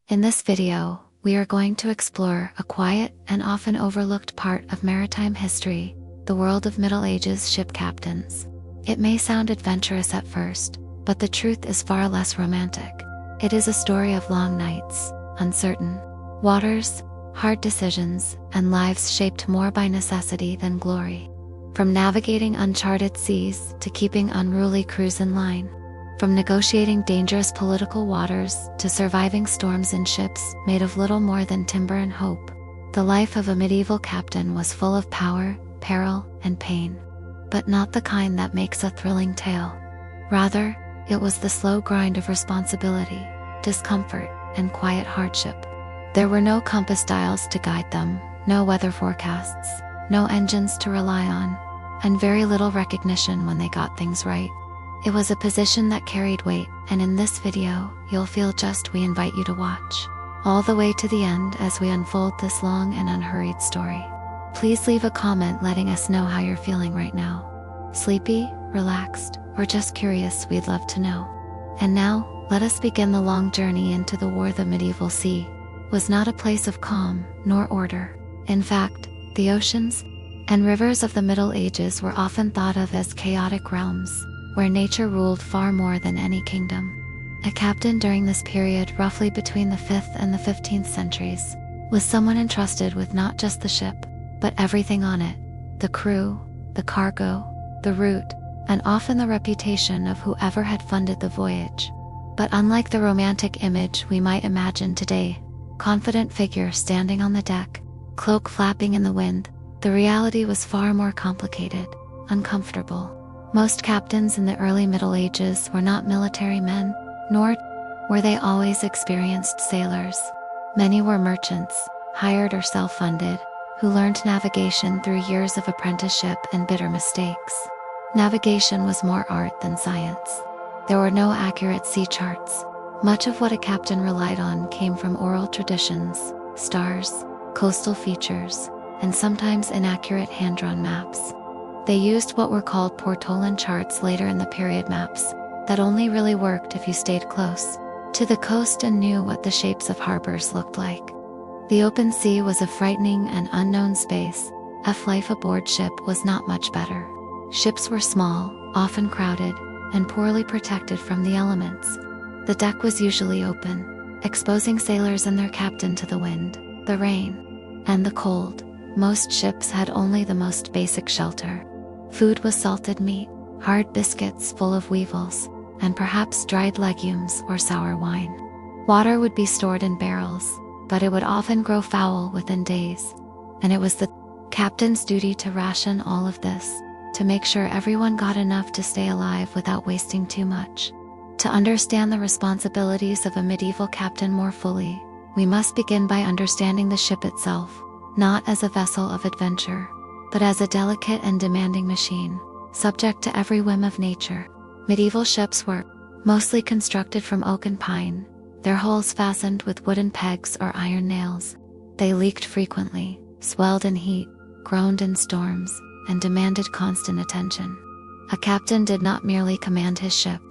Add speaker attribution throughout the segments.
Speaker 1: In this video, we are going to explore a quiet and often overlooked part of maritime history, the world of Middle Ages ship captains. It may sound adventurous at first, but the truth is far less romantic. It is a story of long nights, uncertain waters, hard decisions, and lives shaped more by necessity than glory. From navigating uncharted seas to keeping unruly crews in line. From negotiating dangerous political waters to surviving storms in ships made of little more than timber and hope, the life of a medieval captain was full of power, peril, and pain. But not the kind that makes a thrilling tale. Rather, it was the slow grind of responsibility, discomfort, and quiet hardship. There were no compass dials to guide them, no weather forecasts, no engines to rely on, and very little recognition when they got things right. It was a position that carried weight, and in this video, you'll feel just we invite you to watch all the way to the end as we unfold this long and unhurried story. Please leave a comment letting us know how you're feeling right now. Sleepy, relaxed, or just curious, we'd love to know. And now, let us begin the long journey into the war. The medieval sea was not a place of calm nor order. In fact, the oceans and rivers of the Middle Ages were often thought of as chaotic realms, where nature ruled far more than any kingdom. A captain during this period, roughly between the 5th and the 15th centuries, was someone entrusted with not just the ship, but everything on it: the crew, the cargo, the route, and often the reputation of whoever had funded the voyage. But unlike the romantic image we might imagine today, confident figure standing on the deck, cloak flapping in the wind, the reality was far more complicated, uncomfortable. Most captains in the early Middle Ages were not military men, nor were they always experienced sailors. Many were merchants, hired or self-funded, who learned navigation through years of apprenticeship and bitter mistakes. Navigation was more art than science. There were no accurate sea charts. Much of what a captain relied on came from oral traditions, stars, coastal features, and sometimes inaccurate hand-drawn maps. They used what were called portolan charts later in the period, maps that only really worked if you stayed close to the coast and knew what the shapes of harbors looked like. The open sea was a frightening and unknown space. Life aboard ship was not much better. Ships were small, often crowded, and poorly protected from the elements. The deck was usually open, exposing sailors and their captain to the wind, the rain, and the cold. Most ships had only the most basic shelter. Food was salted meat, hard biscuits full of weevils, and perhaps dried legumes or sour wine. Water would be stored in barrels, but it would often grow foul within days, and it was the captain's duty to ration all of this, to make sure everyone got enough to stay alive without wasting too much. To understand the responsibilities of a medieval captain more fully, we must begin by understanding the ship itself, not as a vessel of adventure, but as a delicate and demanding machine, subject to every whim of nature. Medieval ships were mostly constructed from oak and pine, their hulls fastened with wooden pegs or iron nails. They leaked frequently, swelled in heat, groaned in storms, and demanded constant attention. A captain did not merely command his ship.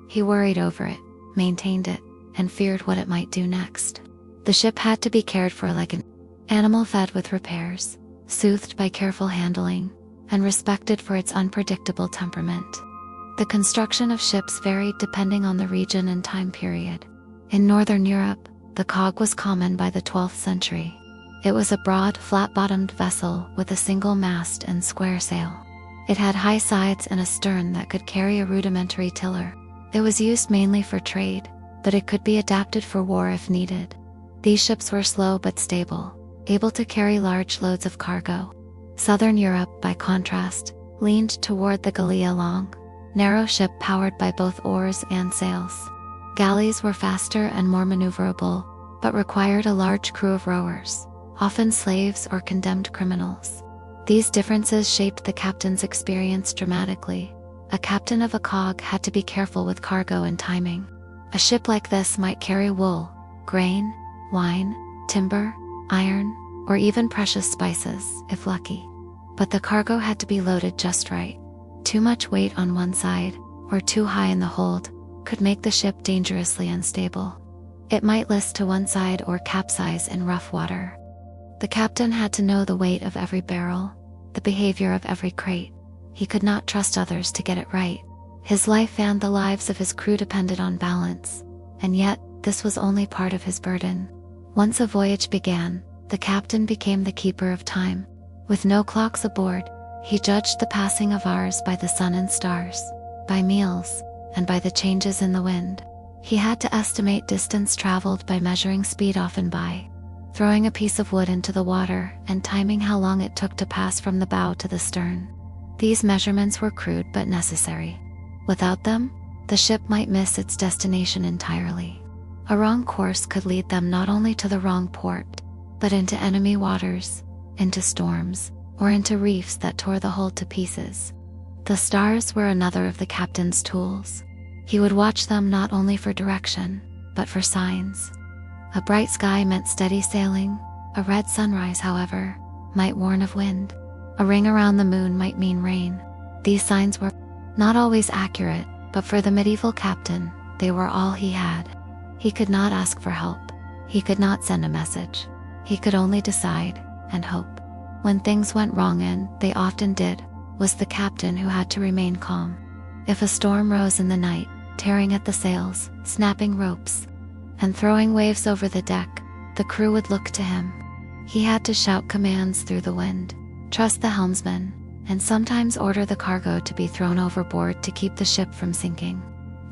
Speaker 1: He worried over it, maintained it, and feared what it might do next. The ship had to be cared for like an animal, fed with repairs, soothed by careful handling, and respected for its unpredictable temperament. The construction of ships varied depending on the region and time period. In Northern Europe, the cog was common by the 12th century. It was a broad, flat-bottomed vessel with a single mast and square sail. It had high sides and a stern that could carry a rudimentary tiller. It was used mainly for trade, but it could be adapted for war if needed. These ships were slow but stable, able to carry large loads of cargo. Southern Europe, by contrast, leaned toward the galea, long, narrow ship powered by both oars and sails. Galleys were faster and more maneuverable, but required a large crew of rowers, often slaves or condemned criminals. These differences shaped the captain's experience dramatically. A captain of a cog had to be careful with cargo and timing. A ship like this might carry wool, grain, wine, timber, iron, or even precious spices, if lucky. But the cargo had to be loaded just right. Too much weight on one side, or too high in the hold, could make the ship dangerously unstable. It might list to one side or capsize in rough water. The captain had to know the weight of every barrel, the behavior of every crate. He could not trust others to get it right. His life and the lives of his crew depended on balance, and yet this was only part of his burden. Once a voyage began, the captain became the keeper of time. With no clocks aboard, he judged the passing of hours by the sun and stars, by meals, and by the changes in the wind. He had to estimate distance traveled by measuring speed often by throwing a piece of wood into the water and timing how long it took to pass from the bow to the stern. These measurements were crude but necessary. Without them, the ship might miss its destination entirely. A wrong course could lead them not only to the wrong port, but into enemy waters, into storms, or into reefs that tore the hull to pieces. The stars were another of the captain's tools. He would watch them not only for direction, but for signs. A bright sky meant steady sailing. A red sunrise, however, might warn of wind. A ring around the moon might mean rain. These signs were not always accurate, but for the medieval captain, they were all he had. He could not ask for help. He could not send a message. He could only decide and hope. When things went wrong, and they often did, was the captain who had to remain calm. If a storm rose in the night, tearing at the sails, snapping ropes, and throwing waves over the deck, the crew would look to him. He had to shout commands through the wind, trust the helmsman, and sometimes order the cargo to be thrown overboard to keep the ship from sinking.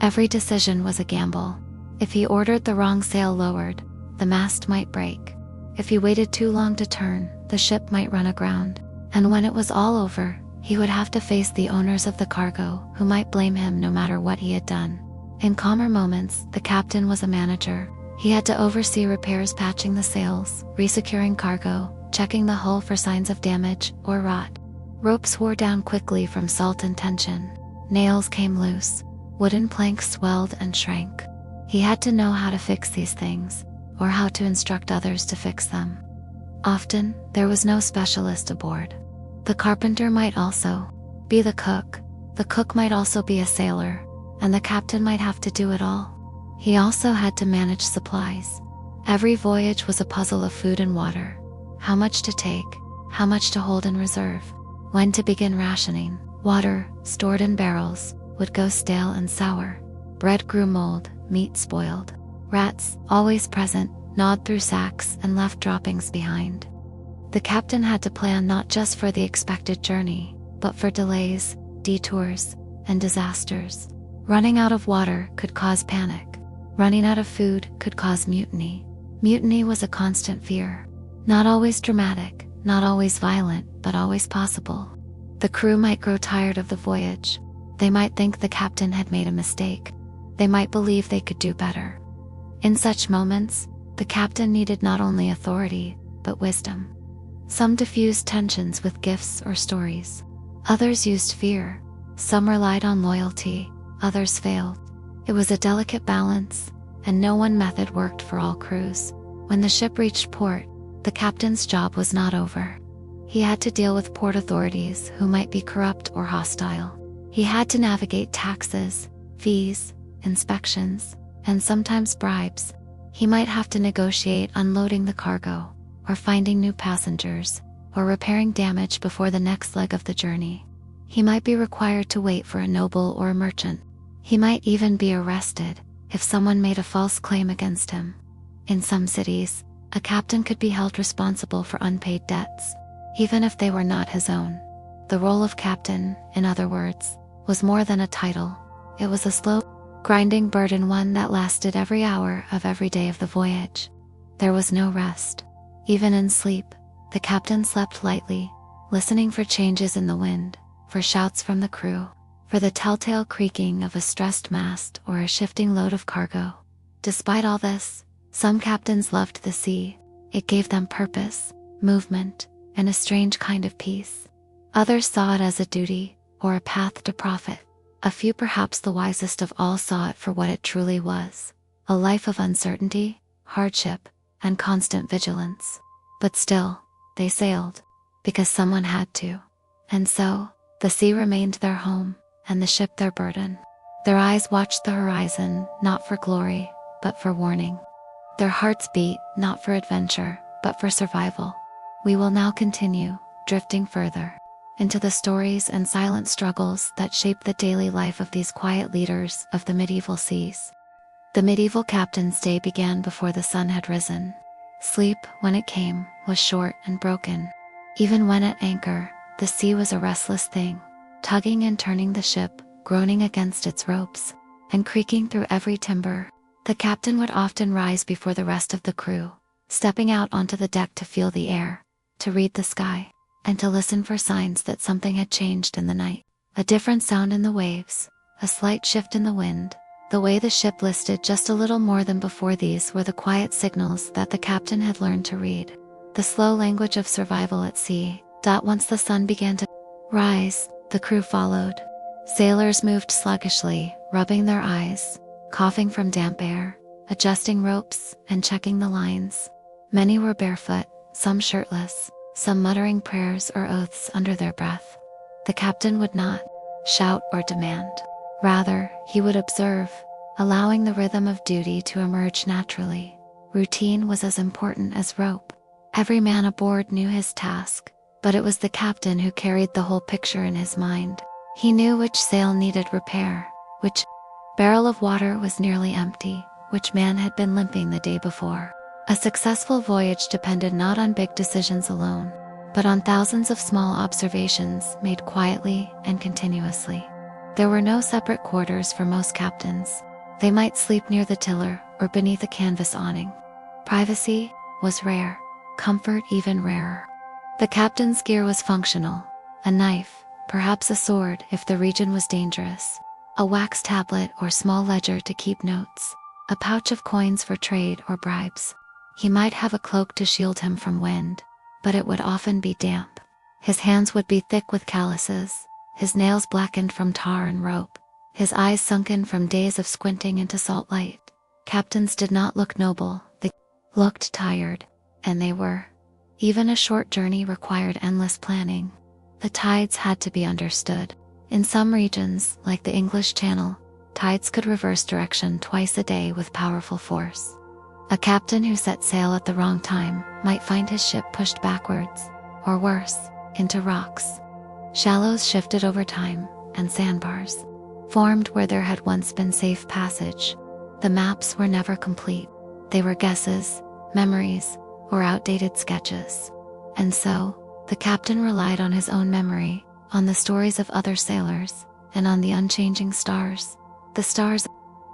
Speaker 1: Every decision was a gamble. If he ordered the wrong sail lowered, the mast might break. If he waited too long to turn, the ship might run aground. And when it was all over, he would have to face the owners of the cargo, who might blame him no matter what he had done. In calmer moments, the captain was a manager. He had to oversee repairs, patching the sails, resecuring cargo, checking the hull for signs of damage or rot. Ropes wore down quickly from salt and tension. Nails came loose. Wooden planks swelled and shrank. He had to know how to fix these things, or how to instruct others to fix them. Often, there was no specialist aboard. The carpenter might also be the cook. The cook might also be a sailor, and the captain might have to do it all. He also had to manage supplies. Every voyage was a puzzle of food and water. How much to take, how much to hold in reserve, when to begin rationing. Water, stored in barrels, would go stale and sour. Bread grew mold, meat spoiled. Rats, always present, gnawed through sacks and left droppings behind. The captain had to plan not just for the expected journey, but for delays, detours, and disasters. Running out of water could cause panic. Running out of food could cause mutiny. Mutiny was a constant fear. Not always dramatic, not always violent, but always possible. The crew might grow tired of the voyage. They might think the captain had made a mistake. They might believe they could do better. In such moments, the captain needed not only authority, but wisdom. Some diffused tensions with gifts or stories. Others used fear. Some relied on loyalty, others failed. It was a delicate balance, and no one method worked for all crews. When the ship reached port, the captain's job was not over. He had to deal with port authorities who might be corrupt or hostile. He had to navigate taxes, fees, inspections, and sometimes bribes. He might have to negotiate unloading the cargo, or finding new passengers, or repairing damage before the next leg of the journey. He might be required to wait for a noble or a merchant. He might even be arrested if someone made a false claim against him. In some cities, a captain could be held responsible for unpaid debts, even if they were not his own. The role of captain, in other words, was more than a title. It was a slow, grinding burden, one that lasted every hour of every day of the voyage. There was no rest. Even in sleep, the captain slept lightly, listening for changes in the wind, for shouts from the crew, for the telltale creaking of a stressed mast or a shifting load of cargo. Despite all this, some captains loved the sea. It gave them purpose, movement, and a strange kind of peace. Others saw it as a duty, or a path to profit. A few, perhaps the wisest of all, saw it for what it truly was: a life of uncertainty, hardship, and constant vigilance. But still, they sailed, because someone had to. And so, the sea remained their home, and the ship their burden. Their eyes watched the horizon, not for glory, but for warning. Their hearts beat, not for adventure, but for survival. We will now continue, drifting further into the stories and silent struggles that shape the daily life of these quiet leaders of the medieval seas. The medieval captain's day began before the sun had risen. Sleep, when it came, was short and broken. Even when at anchor, the sea was a restless thing, tugging and turning the ship, groaning against its ropes, and creaking through every timber. The captain would often rise before the rest of the crew, stepping out onto the deck to feel the air, to read the sky, and to listen for signs that something had changed in the night. A different sound in the waves, a slight shift in the wind, the way the ship listed just a little more than before. These were the quiet signals that the captain had learned to read. The slow language of survival at sea. Once the sun began to rise, the crew followed. Sailors moved sluggishly, rubbing their eyes, coughing from damp air, adjusting ropes, and checking the lines. Many were barefoot, some shirtless, some muttering prayers or oaths under their breath. The captain would not shout or demand. Rather, he would observe, allowing the rhythm of duty to emerge naturally. Routine was as important as rope. Every man aboard knew his task, but it was the captain who carried the whole picture in his mind. He knew which sail needed repair, which barrel of water was nearly empty, which man had been limping the day before. A successful voyage depended not on big decisions alone, but on thousands of small observations made quietly and continuously. There were no separate quarters for most captains. They might sleep near the tiller or beneath a canvas awning. Privacy was rare, comfort even rarer. The captain's gear was functional: a knife, perhaps a sword if the region was dangerous, a wax tablet or small ledger to keep notes, a pouch of coins for trade or bribes. He might have a cloak to shield him from wind, but it would often be damp. His hands would be thick with calluses, his nails blackened from tar and rope, his eyes sunken from days of squinting into salt light. Captains did not look noble, they looked tired, and they were. Even a short journey required endless planning. The tides had to be understood. In some regions, like the English Channel, tides could reverse direction twice a day with powerful force. A captain who set sail at the wrong time might find his ship pushed backwards, or worse, into rocks. Shallows shifted over time, and sandbars formed where there had once been safe passage. The maps were never complete. They were guesses, memories, or outdated sketches. And so, the captain relied on his own memory, on the stories of other sailors, and on the unchanging stars. The stars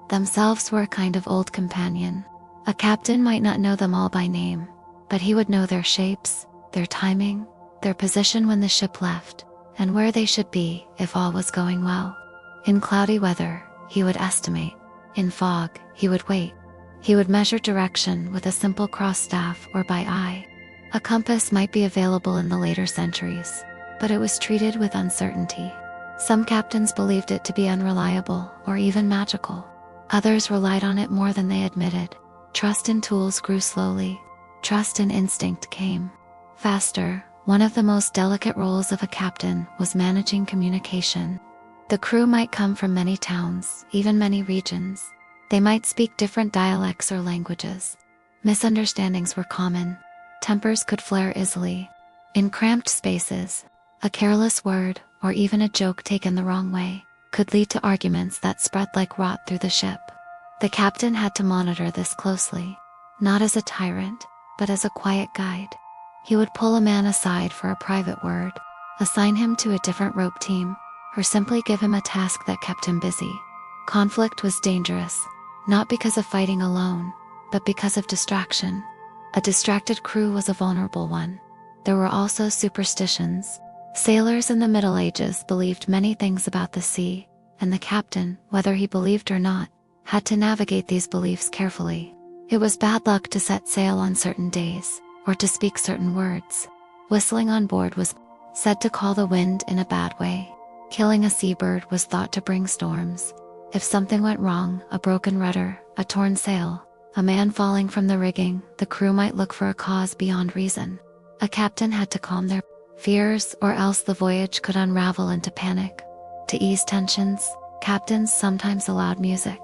Speaker 1: themselves were a kind of old companion. A captain might not know them all by name, but he would know their shapes, their timing, their position when the ship left, and where they should be if all was going well. In cloudy weather, he would estimate. In fog, he would wait. He would measure direction with a simple cross staff or by eye. A compass might be available in the later centuries, but it was treated with uncertainty. Some captains believed it to be unreliable or even magical. Others relied on it more than they admitted. Trust in tools grew slowly. Trust in instinct came faster. One of the most delicate roles of a captain was managing communication. The crew might come from many towns, even many regions. They might speak different dialects or languages. Misunderstandings were common. Tempers could flare easily. In cramped spaces, a careless word, or even a joke taken the wrong way, could lead to arguments that spread like rot through the ship. The captain had to monitor this closely, not as a tyrant, but as a quiet guide. He would pull a man aside for a private word, assign him to a different rope team, or simply give him a task that kept him busy. Conflict was dangerous, not because of fighting alone, but because of distraction. A distracted crew was a vulnerable one. There were also superstitions. Sailors in the Middle Ages believed many things about the sea, and the captain, whether he believed or not, had to navigate these beliefs carefully. It was bad luck to set sail on certain days, or to speak certain words. Whistling on board was said to call the wind in a bad way. Killing a seabird was thought to bring storms. If something went wrong, a broken rudder, a torn sail, a man falling from the rigging, the crew might look for a cause beyond reason. A captain had to calm their fears, or else the voyage could unravel into panic. To ease tensions, captains sometimes allowed music.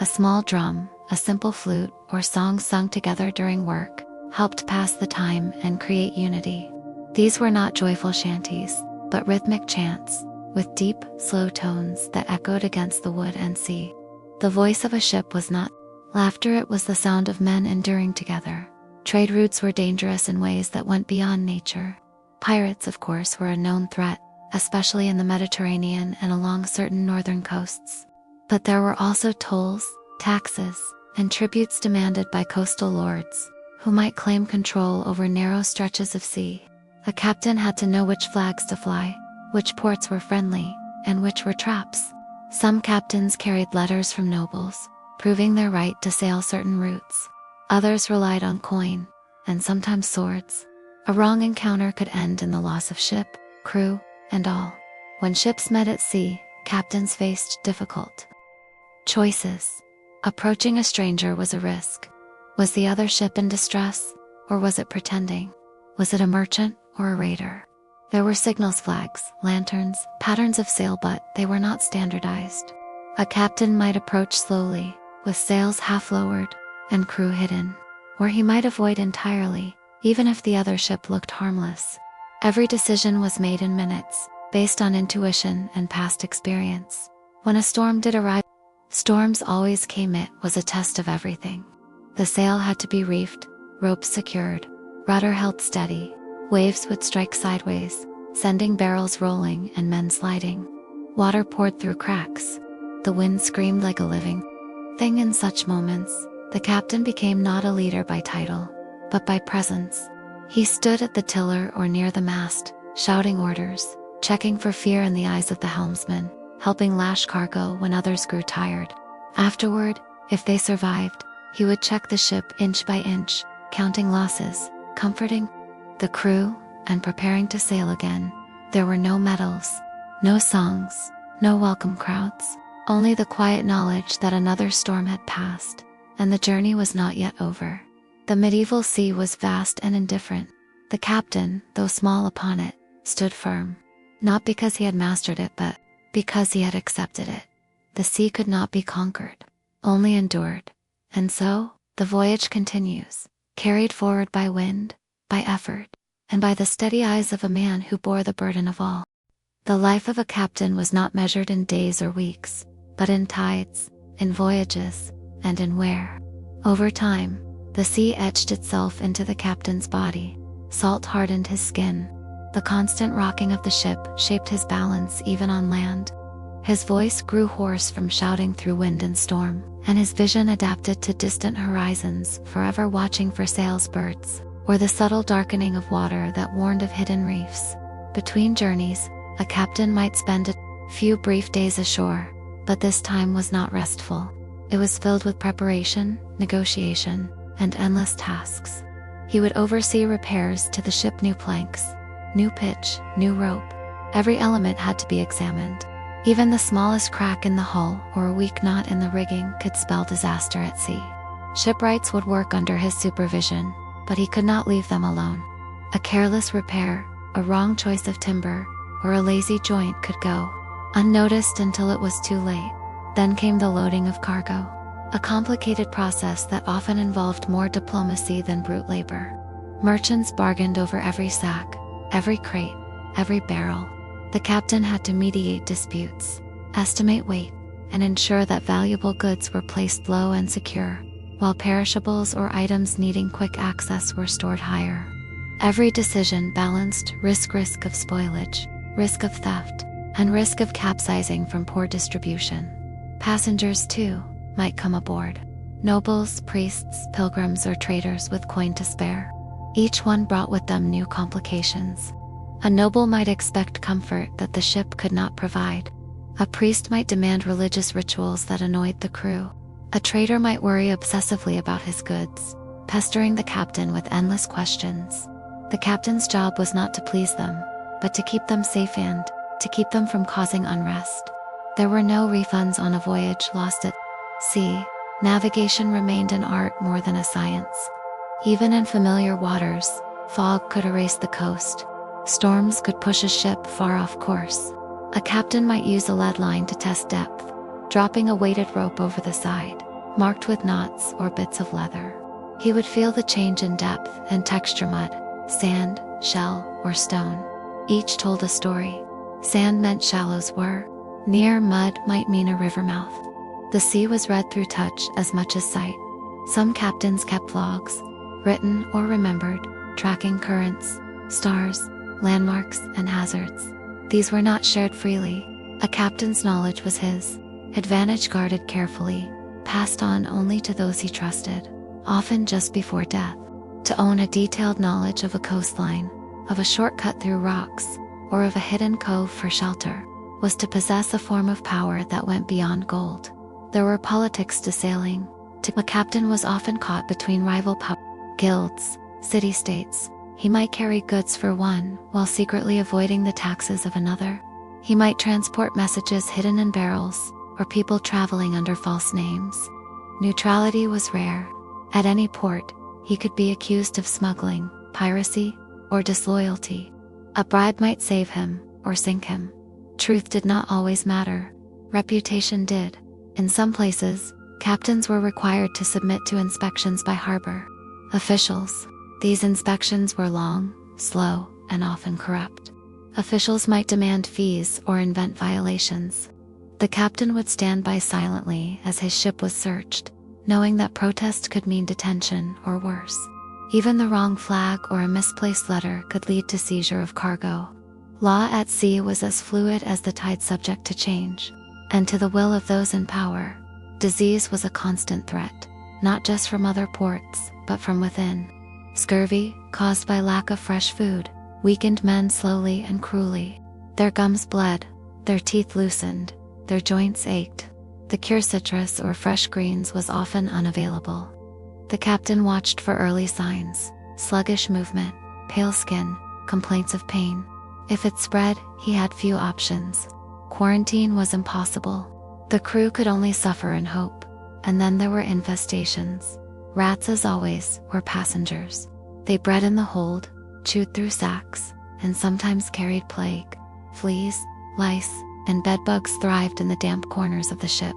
Speaker 1: A small drum, a simple flute, or songs sung together during work, helped pass the time and create unity. These were not joyful shanties, but rhythmic chants, with deep, slow tones that echoed against the wood and sea. The voice of a ship was not laughter, it was the sound of men enduring together. Trade routes were dangerous in ways that went beyond nature. Pirates, of course, were a known threat, especially in the Mediterranean and along certain northern coasts. But there were also tolls, taxes, and tributes demanded by coastal lords, who might claim control over narrow stretches of sea. A captain had to know which flags to fly, which ports were friendly, and which were traps. Some captains carried letters from nobles, proving their right to sail certain routes. Others relied on coin, and sometimes swords. A wrong encounter could end in the loss of ship, crew, and all. When ships met at sea, captains faced difficult choices. Approaching a stranger was a risk. Was the other ship in distress, or was it pretending? Was it a merchant or a raider? There were signals flags, lanterns, patterns of sail, but they were not standardized. A captain might approach slowly, with sails half lowered, and crew hidden, or he might avoid entirely, even if the other ship looked harmless. Every decision was made in minutes, based on intuition and past experience. When a storm did arrive, storms always came, it was a test of everything. The sail had to be reefed, ropes secured, rudder held steady. Waves would strike sideways, sending barrels rolling and men sliding. Water poured through cracks. The wind screamed like a living thing. In such moments, the captain became not a leader by title, but by presence. He stood at the tiller or near the mast, shouting orders, checking for fear in the eyes of the helmsman, helping lash cargo when others grew tired. Afterward, if they survived, he would check the ship inch by inch, counting losses, comforting the crew, and preparing to sail again. There were no medals, no songs, no welcome crowds, only the quiet knowledge that another storm had passed, and the journey was not yet over. The medieval sea was vast and indifferent. The captain, though small upon it, stood firm, not because he had mastered it, but because he had accepted it. The sea could not be conquered, only endured. And so, the voyage continues, carried forward by wind, by effort, and by the steady eyes of a man who bore the burden of all. The life of a captain was not measured in days or weeks, but in tides, in voyages, and in wear. Over time, the sea etched itself into the captain's body, salt hardened his skin. The constant rocking of the ship shaped his balance even on land. His voice grew hoarse from shouting through wind and storm, and his vision adapted to distant horizons, forever watching for sails birds, or the subtle darkening of water that warned of hidden reefs. Between journeys, a captain might spend a few brief days ashore, but this time was not restful. It was filled with preparation, negotiation, and endless tasks. He would oversee repairs to the ship, new planks, new pitch, new rope. Every element had to be examined. Even the smallest crack in the hull or a weak knot in the rigging could spell disaster at sea. Shipwrights would work under his supervision, but he could not leave them alone. A careless repair, a wrong choice of timber, or a lazy joint could go unnoticed until it was too late. Then came the loading of cargo, a complicated process that often involved more diplomacy than brute labor. Merchants bargained over every sack, every crate, every barrel. The captain had to mediate disputes, estimate weight, and ensure that valuable goods were placed low and secure, while perishables or items needing quick access were stored higher. Every decision balanced risk of spoilage, risk of theft, and risk of capsizing from poor distribution. Passengers, too, might come aboard. Nobles, priests, pilgrims, or traders with coin to spare. Each one brought with them new complications. A noble might expect comfort that the ship could not provide. A priest might demand religious rituals that annoyed the crew. A trader might worry obsessively about his goods, pestering the captain with endless questions. The captain's job was not to please them, but to keep them safe and to keep them from causing unrest. There were no refunds on a voyage lost at sea. Navigation remained an art more than a science. Even in familiar waters, fog could erase the coast. Storms could push a ship far off course. A captain might use a lead line to test depth, dropping a weighted rope over the side. marked with knots or bits of leather. He would feel the change in depth and texture: mud, sand, shell, or stone. Each told a story. Sand meant shallows were near, mud might mean a river mouth. The sea was read through touch as much as sight. Some captains kept logs, written or remembered, tracking currents, stars, landmarks, and hazards. These were not shared freely. A captain's knowledge was his, advantage guarded carefully, passed on only to those he trusted, often just before death. To own a detailed knowledge of a coastline, of a shortcut through rocks, or of a hidden cove for shelter, was to possess a form of power that went beyond gold. There were politics to sailing. A captain was often caught between rival guilds, city-states. He might carry goods for one while secretly avoiding the taxes of another. He might transport messages hidden in barrels, or people traveling under false names. Neutrality was rare. At any port, he could be accused of smuggling, piracy, or disloyalty. A bribe might save him or sink him. Truth did not always matter. Reputation did. In some places, captains were required to submit to inspections by harbor officials. These inspections were long, slow, and often corrupt. Officials might demand fees or invent violations. The captain would stand by silently as his ship was searched, knowing that protest could mean detention or worse. Even the wrong flag or a misplaced letter could lead to seizure of cargo. Law at sea was as fluid as the tide, subject to change. And to the will of those in power, disease was a constant threat, not just from other ports, but from within. Scurvy, caused by lack of fresh food, weakened men slowly and cruelly. Their gums bled, their teeth loosened, their joints ached. The cure, citrus or fresh greens, was often unavailable. The captain watched for early signs: sluggish movement, pale skin, complaints of pain. If it spread, he had few options. Quarantine was impossible. The crew could only suffer and hope. And then there were infestations. Rats, as always, were passengers. They bred in the hold, chewed through sacks, and sometimes carried plague. Fleas, lice, and bedbugs thrived in the damp corners of the ship.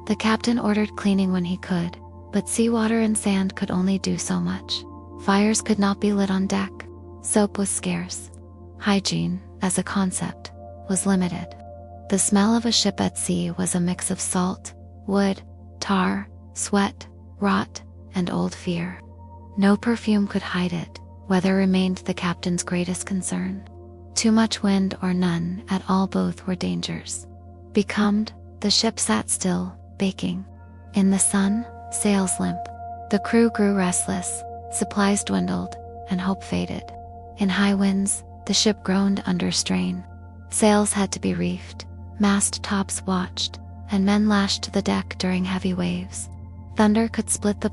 Speaker 1: The captain ordered cleaning when he could, but seawater and sand could only do so much. Fires could not be lit on deck. Soap was scarce. Hygiene, as a concept, was limited. The smell of a ship at sea was a mix of salt, wood, tar, sweat, rot, and old fear. No perfume could hide it. Weather remained the captain's greatest concern. Too much wind or none at all, both were dangers. Becalmed, the ship sat still, baking. In the sun, sails limp. The crew grew restless, supplies dwindled, and hope faded. In high winds, the ship groaned under strain. Sails had to be reefed, mast tops watched, and men lashed the deck during heavy waves. Thunder could split the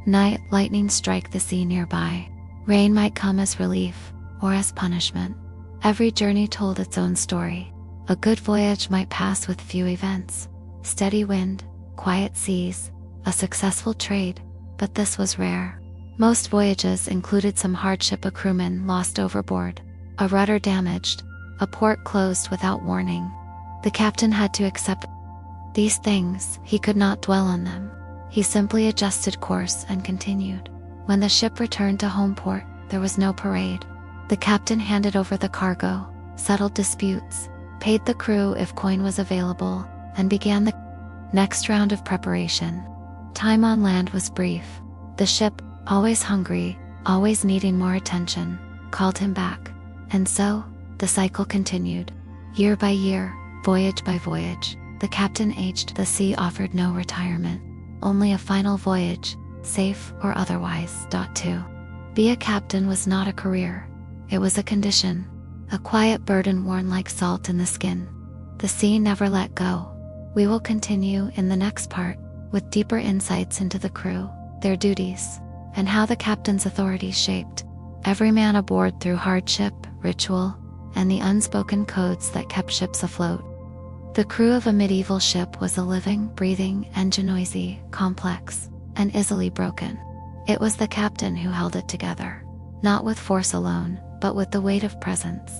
Speaker 1: night, lightning strike the sea nearby. Rain might come as relief, or as punishment. Every journey told its own story. A good voyage might pass with few events: steady wind, quiet seas, a successful trade, but this was rare. Most voyages included some hardship: a crewman lost overboard, a rudder damaged, a port closed without warning. The captain had to accept these things. He could not dwell on them. He simply adjusted course and continued. When the ship returned to home port, there was no parade. The captain handed over the cargo, settled disputes, paid the crew if coin was available, and began the next round of preparation. Time on land was brief. The ship, always hungry, always needing more attention, called him back. And so, the cycle continued. Year by year, voyage by voyage, the captain aged. The sea offered no retirement, only a final voyage, safe or otherwise. To be a captain was not a career. It was a condition, a quiet burden worn like salt in the skin. The sea never let go. We will continue in the next part, with deeper insights into the crew, their duties, and how the captain's authority shaped every man aboard through hardship, ritual, and the unspoken codes that kept ships afloat. The crew of a medieval ship was a living, breathing engine, noisy, complex, and easily broken. It was the captain who held it together, not with force alone, but with the weight of presence.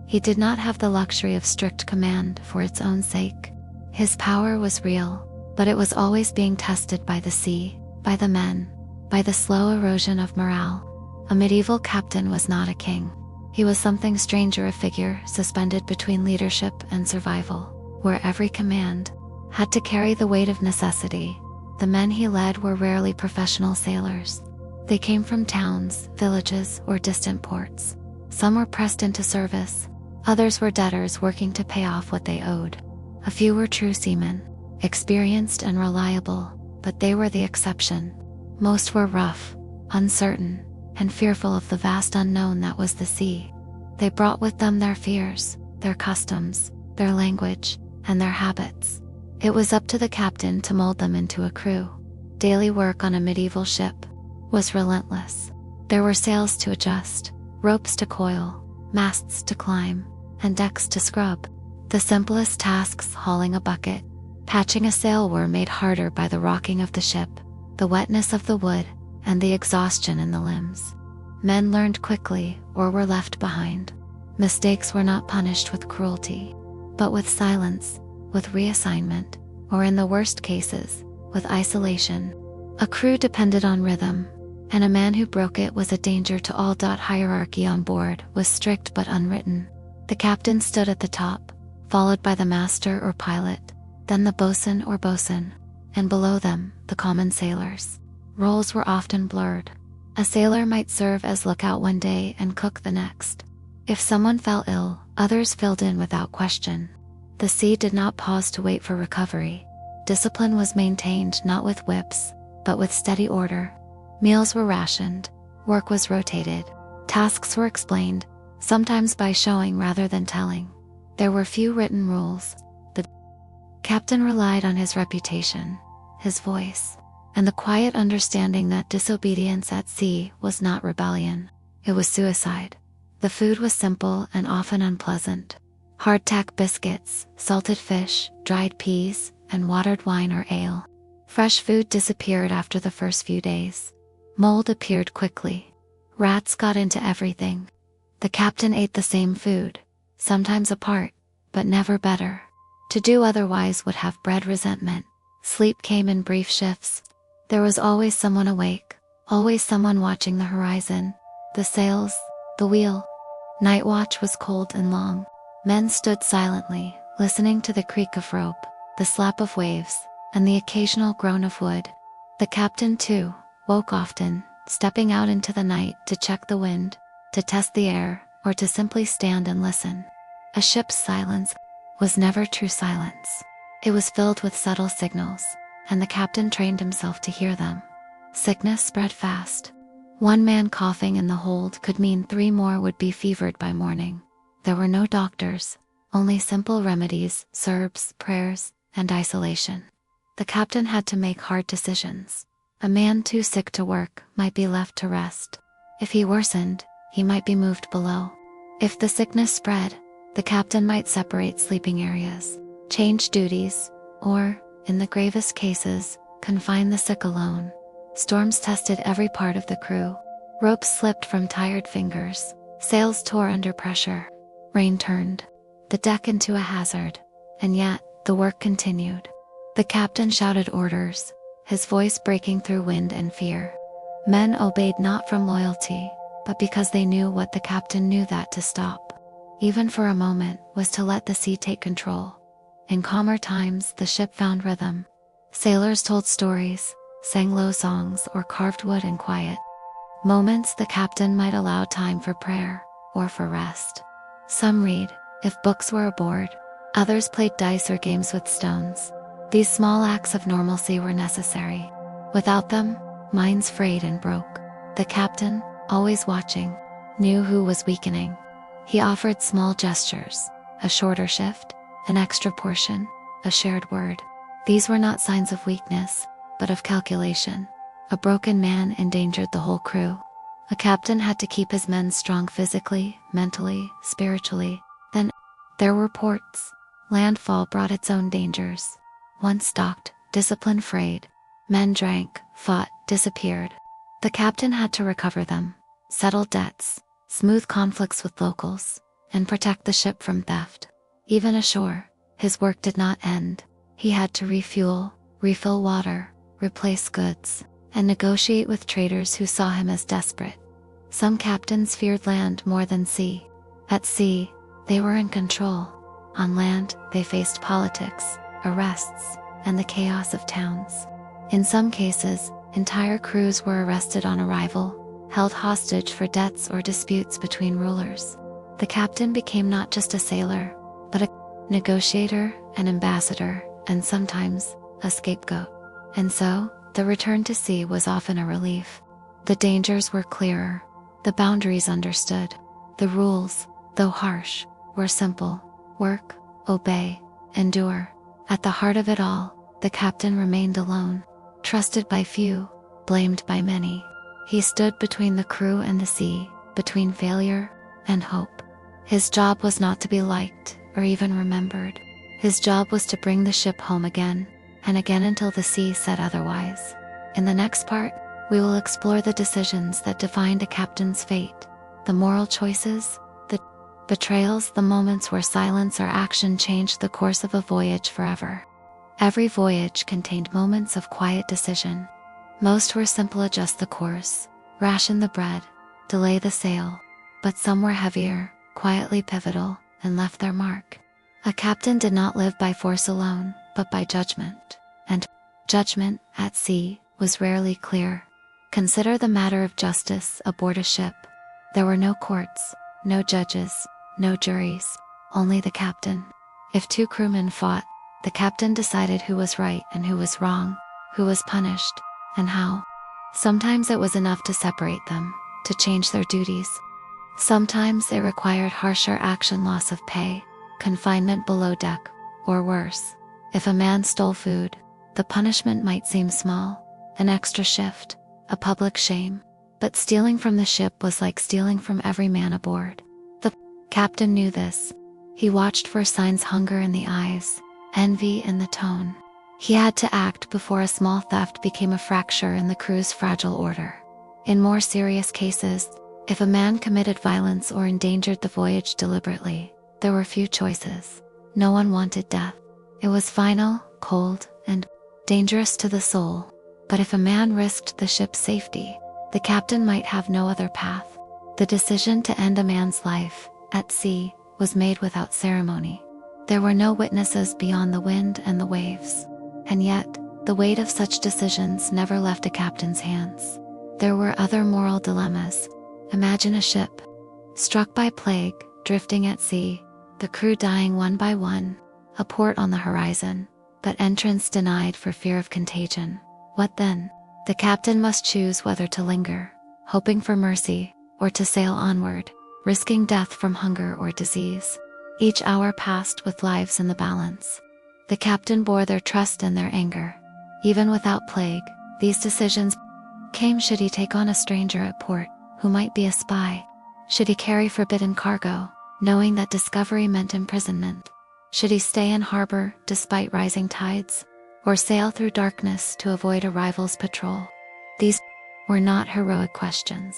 Speaker 1: He did not have the luxury of strict command for its own sake. His power was real, But it was always being tested by the sea, by the men, by the slow erosion of morale. A medieval captain was not a king. He was something stranger, a figure suspended between leadership and survival, where every command had to carry the weight of necessity. The men he led were rarely professional sailors. They came from towns, villages, or distant ports. Some were pressed into service. Others were debtors working to pay off what they owed. A few were true seamen, experienced and reliable, but they were the exception. Most were rough, uncertain, and fearful of the vast unknown that was the sea. They brought with them their fears, their customs, their language, and their habits. It was up to the captain to mold them into a crew. Daily work on a medieval ship was relentless. There were sails to adjust, ropes to coil, masts to climb, and decks to scrub. The simplest tasks, hauling a bucket, patching a sail, were made harder by the rocking of the ship, the wetness of the wood, and the exhaustion in the limbs. Men learned quickly or were left behind. Mistakes were not punished with cruelty, but with silence, with reassignment, or in the worst cases, with isolation. A crew depended on rhythm, and a man who broke it was a danger to all. Hierarchy on board was strict but unwritten. The captain stood at the top, followed by the master or pilot, then the bosun or bosun, and below them, the common sailors. Roles were often blurred. A sailor might serve as lookout one day and cook the next. If someone fell ill, others filled in without question. The sea did not pause to wait for recovery. Discipline was maintained not with whips, but with steady order. Meals were rationed, work was rotated, tasks were explained, sometimes by showing rather than telling. There were few written rules. The captain relied on his reputation, his voice, and the quiet understanding that disobedience at sea was not rebellion, it was suicide. The food was simple and often unpleasant. Hardtack biscuits, salted fish, dried peas, and watered wine or ale. Fresh food disappeared after the first few days. Mold appeared quickly. Rats got into everything. The captain ate the same food, sometimes apart, but never better. To do otherwise would have bred resentment. Sleep came in brief shifts. There was always someone awake, always someone watching the horizon, the sails, the wheel. Night watch was cold and long. Men stood silently, listening to the creak of rope, the slap of waves, and the occasional groan of wood. The captain, too, woke often, stepping out into the night to check the wind, to test the air, or to simply stand and listen. A ship's silence was never true silence. It was filled with subtle signals, and the captain trained himself to hear them. Sickness spread fast. One man coughing in the hold could mean 3 more would be fevered by morning. There were no doctors, only simple remedies, serbs, prayers, and isolation. The captain had to make hard decisions. A man too sick to work might be left to rest. If he worsened, he might be moved below. If the sickness spread, the captain might separate sleeping areas, change duties, or, in the gravest cases, confine the sick alone. Storms tested every part of the crew. Ropes slipped from tired fingers. Sails tore under pressure. Rain turned the deck into a hazard, and yet, the work continued. The captain shouted orders, his voice breaking through wind and fear. Men obeyed not from loyalty, but because they knew what the captain knew, that to stop, even for a moment, was to let the sea take control. In calmer times, the ship found rhythm. Sailors told stories, sang low songs, or carved wood in quiet moments. The captain might allow time for prayer, or for rest. Some read, if books were aboard. Others played dice or games with stones. These small acts of normalcy were necessary. Without them, minds frayed and broke. The captain, always watching, knew who was weakening. He offered small gestures, a shorter shift, an extra portion, a shared word. These were not signs of weakness, but of calculation. A broken man endangered the whole crew. A captain had to keep his men strong physically, mentally, spiritually. Then, there were ports. Landfall brought its own dangers. Once docked, discipline frayed. Men drank, fought, disappeared. The captain had to recover them, settle debts, smooth conflicts with locals, and protect the ship from theft. Even ashore, his work did not end. He had to refuel, refill water, replace goods, and negotiate with traders who saw him as desperate. Some captains feared land more than sea. At sea, they were in control. On land, they faced politics, arrests, and the chaos of towns. In some cases, entire crews were arrested on arrival, held hostage for debts or disputes between rulers. The captain became not just a sailor, but a negotiator, an ambassador, and sometimes a scapegoat. And so, the return to sea was often a relief. The dangers were clearer, the boundaries understood. The rules, though harsh, were simple: work, obey, endure. At the heart of it all, the captain remained alone, trusted by few, blamed by many. He stood between the crew and the sea, between failure and hope. His job was not to be liked or even remembered. His job was to bring the ship home again and again until the sea said otherwise. In the next part, we will explore the decisions that defined a captain's fate, the moral choices, the betrayals, the moments where silence or action changed the course of a voyage forever. Every voyage contained moments of quiet decision. Most were simple: adjust the course, ration the bread, delay the sail. But some were heavier, quietly pivotal, and left their mark. A captain did not live by force alone, but by judgment. And judgment, at sea, was rarely clear. Consider the matter of justice aboard a ship. There were no courts, no judges, no juries, only the captain. If two crewmen fought, the captain decided who was right and who was wrong, who was punished, and how. Sometimes it was enough to separate them, to change their duties. Sometimes it required harsher action: loss of pay, confinement below deck, or worse. If a man stole food, the punishment might seem small: an extra shift, a public shame. But stealing from the ship was like stealing from every man aboard. The captain knew this. He watched for signs: hunger in the eyes, envy in the tone. He had to act before a small theft became a fracture in the crew's fragile order. In more serious cases, if a man committed violence or endangered the voyage deliberately, there were few choices. No one wanted death. It was final, cold, and dangerous to the soul. But if a man risked the ship's safety, the captain might have no other path. The decision to end a man's life, at sea, was made without ceremony. There were no witnesses beyond the wind and the waves. And yet, the weight of such decisions never left a captain's hands. There were other moral dilemmas. Imagine a ship, struck by plague, drifting at sea, the crew dying one by one, a port on the horizon, but entrance denied for fear of contagion. What then? The captain must choose whether to linger, hoping for mercy, or to sail onward, risking death from hunger or disease. Each hour passed with lives in the balance. The captain bore their trust and their anger. Even without plague, these decisions came. Should he take on a stranger at port, who might be a spy? Should he carry forbidden cargo, knowing that discovery meant imprisonment? Should he stay in harbor despite rising tides, or sail through darkness to avoid a rival's patrol? These were not heroic questions.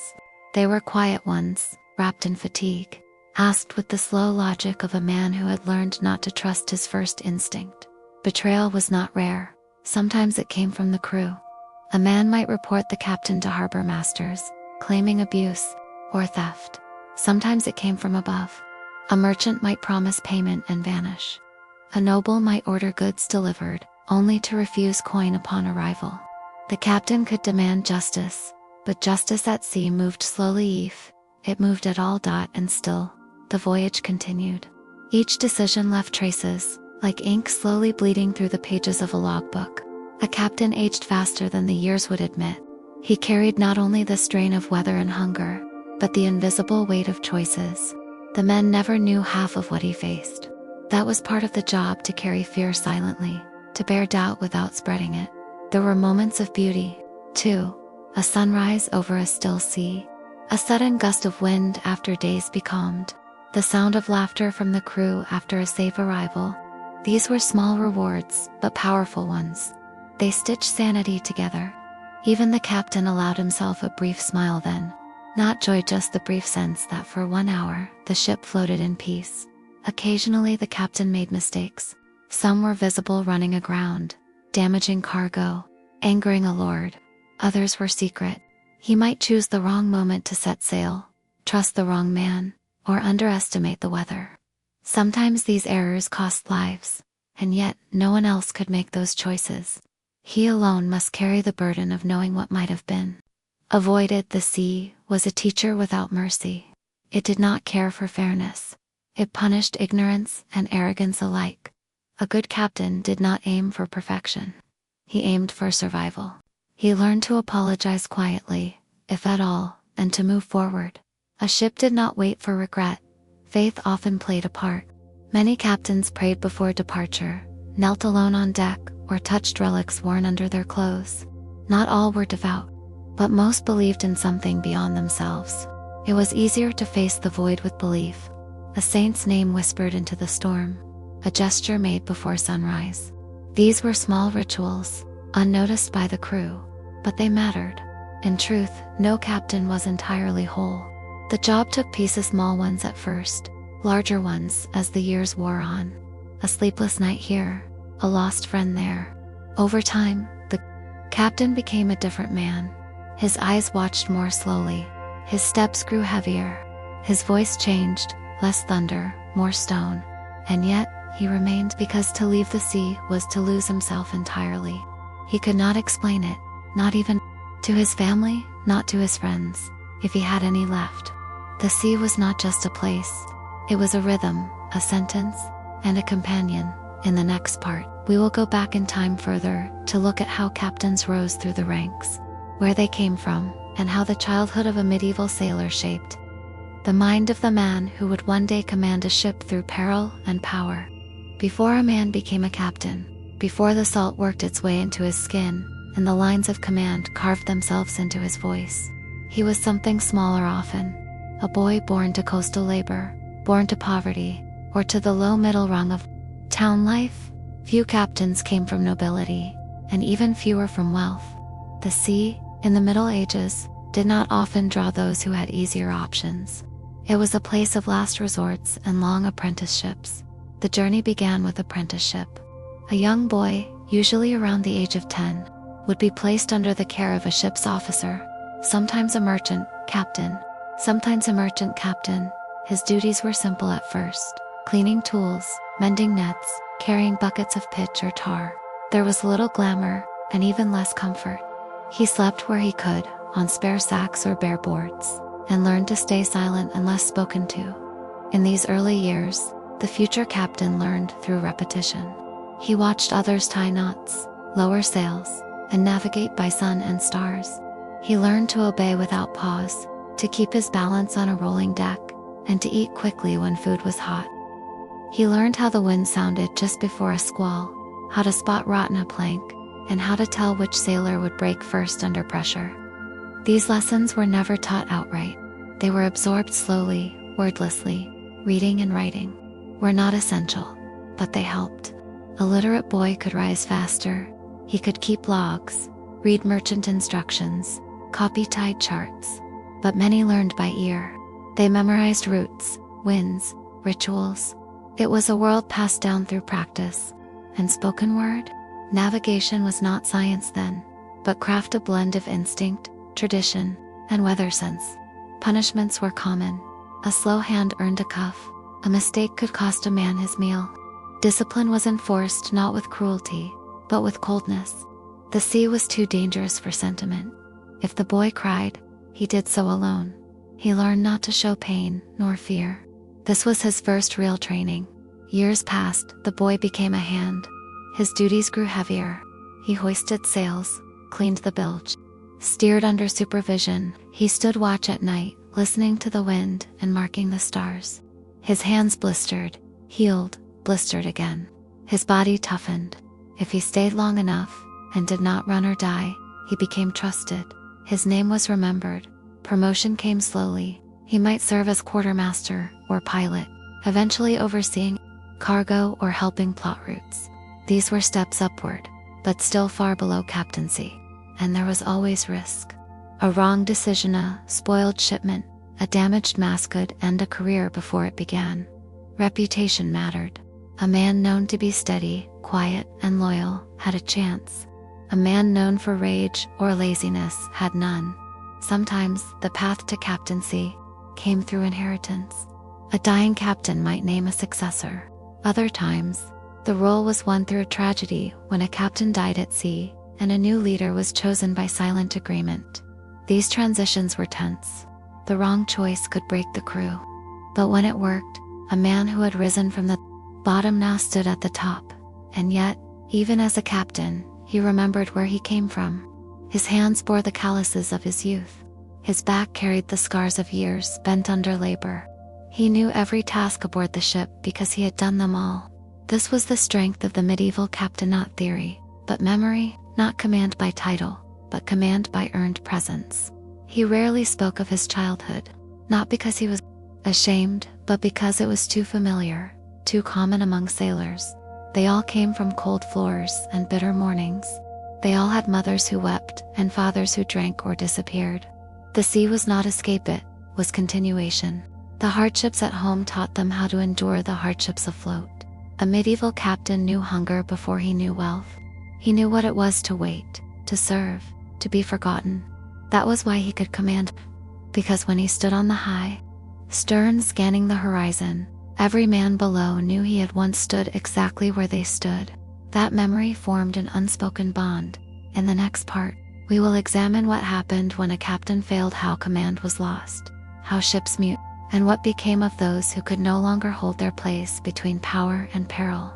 Speaker 1: They were quiet ones, wrapped in fatigue, asked with the slow logic of a man who had learned not to trust his first instinct. Betrayal was not rare. Sometimes it came from the crew. A man might report the captain to harbor masters, claiming abuse or theft. Sometimes it came from above. A merchant might promise payment and vanish. A noble might order goods delivered, only to refuse coin upon arrival. The captain could demand justice, but justice at sea moved slowly. If it moved at all, and still, the voyage continued. Each decision left traces, like ink slowly bleeding through the pages of a logbook. A captain aged faster than the years would admit. He carried not only the strain of weather and hunger, but the invisible weight of choices. The men never knew half of what he faced. That was part of the job: to carry fear silently, to bear doubt without spreading it. There were moments of beauty, too. A sunrise over a still sea, a sudden gust of wind after days becalmed, the sound of laughter from the crew after a safe arrival. These were small rewards, but powerful ones. They stitched sanity together. Even the captain allowed himself a brief smile then. Not joy, just the brief sense that for 1 hour, the ship floated in peace. Occasionally the captain made mistakes. Some were visible: running aground, damaging cargo, angering a lord. Others were secret. He might choose the wrong moment to set sail, trust the wrong man, or underestimate the weather. Sometimes these errors cost lives, and yet no one else could make those choices. He alone must carry the burden of knowing what might have been. Avoided, the sea was a teacher without mercy. It did not care for fairness. It punished ignorance and arrogance alike. A good captain did not aim for perfection. He aimed for survival. He learned to apologize quietly, if at all, and to move forward. A ship did not wait for regret. Faith often played a part. Many captains prayed before departure, knelt alone on deck, or touched relics worn under their clothes. Not all were devout, but most believed in something beyond themselves. It was easier to face the void with belief. A saint's name whispered into the storm, a gesture made before sunrise. These were small rituals, unnoticed by the crew, but they mattered. In truth, no captain was entirely whole. The job took pieces, small ones at first, larger ones as the years wore on. A sleepless night here, a lost friend there. Over time, the captain became a different man. His eyes watched more slowly. His steps grew heavier. His voice changed, less thunder, more stone. And yet, he remained, because to leave the sea was to lose himself entirely. He could not explain it, not even to his family, not to his friends, if he had any left. The sea was not just a place. It was a rhythm, a sentence, and a companion. In the next part, we will go back in time further to look at how captains rose through the ranks, where they came from, and how the childhood of a medieval sailor shaped the mind of the man who would one day command a ship through peril and power. Before a man became a captain, before the salt worked its way into his skin, and the lines of command carved themselves into his voice, he was something smaller often. A boy born to coastal labor, born to poverty, or to the low middle rung of town life. Few captains came from nobility, and even fewer from wealth. The sea, in the Middle Ages, did not often draw those who had easier options. It was a place of last resorts and long apprenticeships. The journey began with apprenticeship. A young boy, usually around the age of 10, would be placed under the care of a ship's officer, sometimes a merchant captain, sometimes a merchant captain. His duties were simple at first: cleaning tools, mending nets, carrying buckets of pitch or tar. There was little glamour, and even less comfort. He slept where he could, on spare sacks or bare boards, and learned to stay silent unless spoken to. In these early years, the future captain learned through repetition. He watched others tie knots, lower sails, and navigate by sun and stars. He learned to obey without pause, to keep his balance on a rolling deck, and to eat quickly when food was hot. He learned how the wind sounded just before a squall, how to spot rot in a plank, and how to tell which sailor would break first under pressure. These lessons were never taught outright. They were absorbed slowly, wordlessly. Reading and writing were not essential, but they helped. A literate boy could rise faster. He could keep logs, read merchant instructions, copy tide charts. But many learned by ear. They memorized routes, winds, rituals. It was a world passed down through practice. And spoken word? Navigation was not science then, but craft, a blend of instinct, tradition, and weather sense. Punishments were common. A slow hand earned a cuff. A mistake could cost a man his meal. Discipline was enforced not with cruelty, but with coldness. The sea was too dangerous for sentiment. If the boy cried, he did so alone. He learned not to show pain nor fear. This was his first real training. Years passed, the boy became a hand. His duties grew heavier. He hoisted sails, cleaned the bilge, steered under supervision. He stood watch at night, listening to the wind and marking the stars. His hands blistered, healed, blistered again. His body toughened. If he stayed long enough, and did not run or die, he became trusted. His name was remembered. Promotion came slowly. He might serve as quartermaster or pilot, eventually overseeing cargo or helping plot routes. These were steps upward, but still far below captaincy. And there was always risk. A wrong decision, a spoiled shipment, a damaged mast could end a career before it began. Reputation mattered. A man known to be steady, quiet, and loyal had a chance. A man known for rage or laziness had none. Sometimes the path to captaincy came through inheritance. A dying captain might name a successor. Other times, the role was won through a tragedy when a captain died at sea and a new leader was chosen by silent agreement. These transitions were tense. The wrong choice could break the crew. But when it worked, a man who had risen from the bottom now stood at the top. And yet, even as a captain, he remembered where he came from. His hands bore the calluses of his youth. His back carried the scars of years spent under labor. He knew every task aboard the ship because he had done them all. This was the strength of the medieval captain, not theory, but memory, not command by title, but command by earned presence. He rarely spoke of his childhood, not because he was ashamed, but because it was too familiar, too common among sailors. They all came from cold floors and bitter mornings. They all had mothers who wept and fathers who drank or disappeared. The sea was not escape, it was continuation. The hardships at home taught them how to endure the hardships afloat. A medieval captain knew hunger before he knew wealth. He knew what it was to wait, to serve, to be forgotten. That was why he could command, because when he stood on the high, stern scanning the horizon, every man below knew he had once stood exactly where they stood. That memory formed an unspoken bond. In the next part, we will examine what happened when a captain failed, how command was lost, how ships mute, and what became of those who could no longer hold their place between power and peril.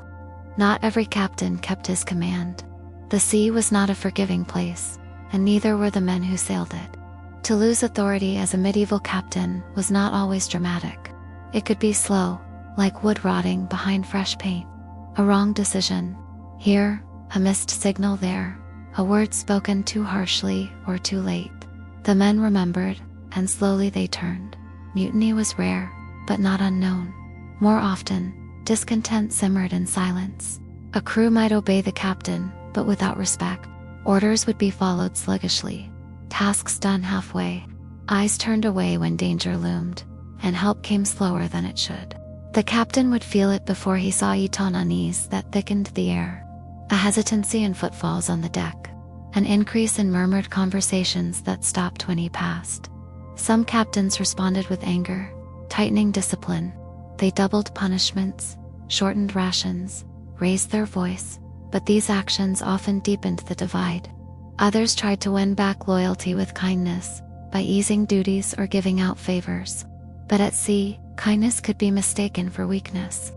Speaker 1: Not every captain kept his command. The sea was not a forgiving place, and neither were the men who sailed it. To lose authority as a medieval captain was not always dramatic. It could be slow, like wood rotting behind fresh paint. A wrong decision here, a missed signal there, a word spoken too harshly or too late. The men remembered, and slowly they turned. Mutiny was rare, but not unknown. More often, discontent simmered in silence. A crew might obey the captain, but without respect. Orders would be followed sluggishly. Tasks done halfway. Eyes turned away when danger loomed, and help came slower than it should. The captain would feel it before he saw it, on unease that thickened the air. A hesitancy in footfalls on the deck. An increase in murmured conversations that stopped when he passed. Some captains responded with anger, tightening discipline. They doubled punishments, shortened rations, raised their voice, but these actions often deepened the divide. Others tried to win back loyalty with kindness, by easing duties or giving out favors. But at sea, kindness could be mistaken for weakness.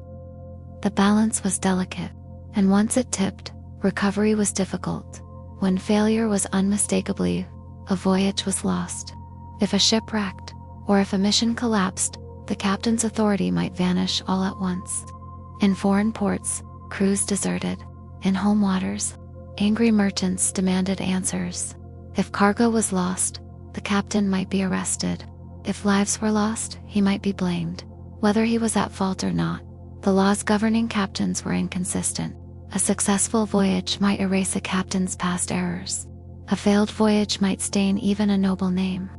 Speaker 1: The balance was delicate, and once it tipped, recovery was difficult. When failure was unmistakably, a voyage was lost. If a ship wrecked, or if a mission collapsed, the captain's authority might vanish all at once. In foreign ports, crews deserted. In home waters, angry merchants demanded answers. If cargo was lost, the captain might be arrested. If lives were lost, he might be blamed. Whether he was at fault or not, the laws governing captains were inconsistent. A successful voyage might erase a captain's past errors. A failed voyage might stain even a noble name.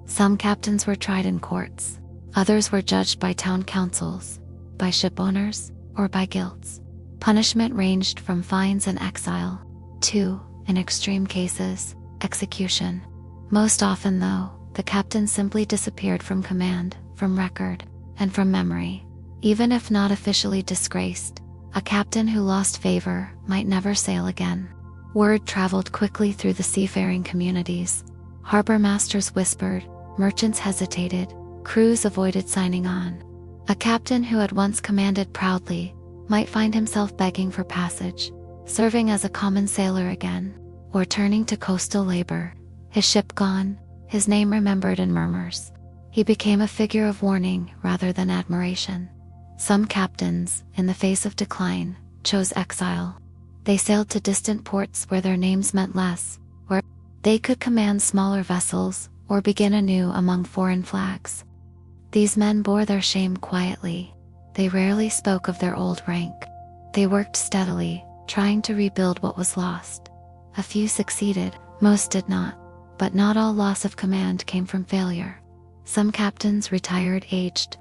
Speaker 1: Some captains were tried in courts. Others were judged by town councils, by ship owners, or by guilds. Punishment ranged from fines and exile to, in extreme cases, execution. Most often, though, the captain simply disappeared from command, from record, and from memory. Even if not officially disgraced, a captain who lost favor might never sail again. Word traveled quickly through the seafaring communities. Harbor masters whispered, merchants hesitated, crews avoided signing on. A captain who had once commanded proudly might find himself begging for passage, serving as a common sailor again, or turning to coastal labor. His ship gone, his name remembered in murmurs. He became a figure of warning rather than admiration. Some captains, in the face of decline, chose exile. They sailed to distant ports where their names meant less, where they could command smaller vessels or begin anew among foreign flags. These men bore their shame quietly. They rarely spoke of their old rank. They worked steadily, trying to rebuild what was lost. A few succeeded, most did not, but not all loss of command came from failure. Some captains retired aged,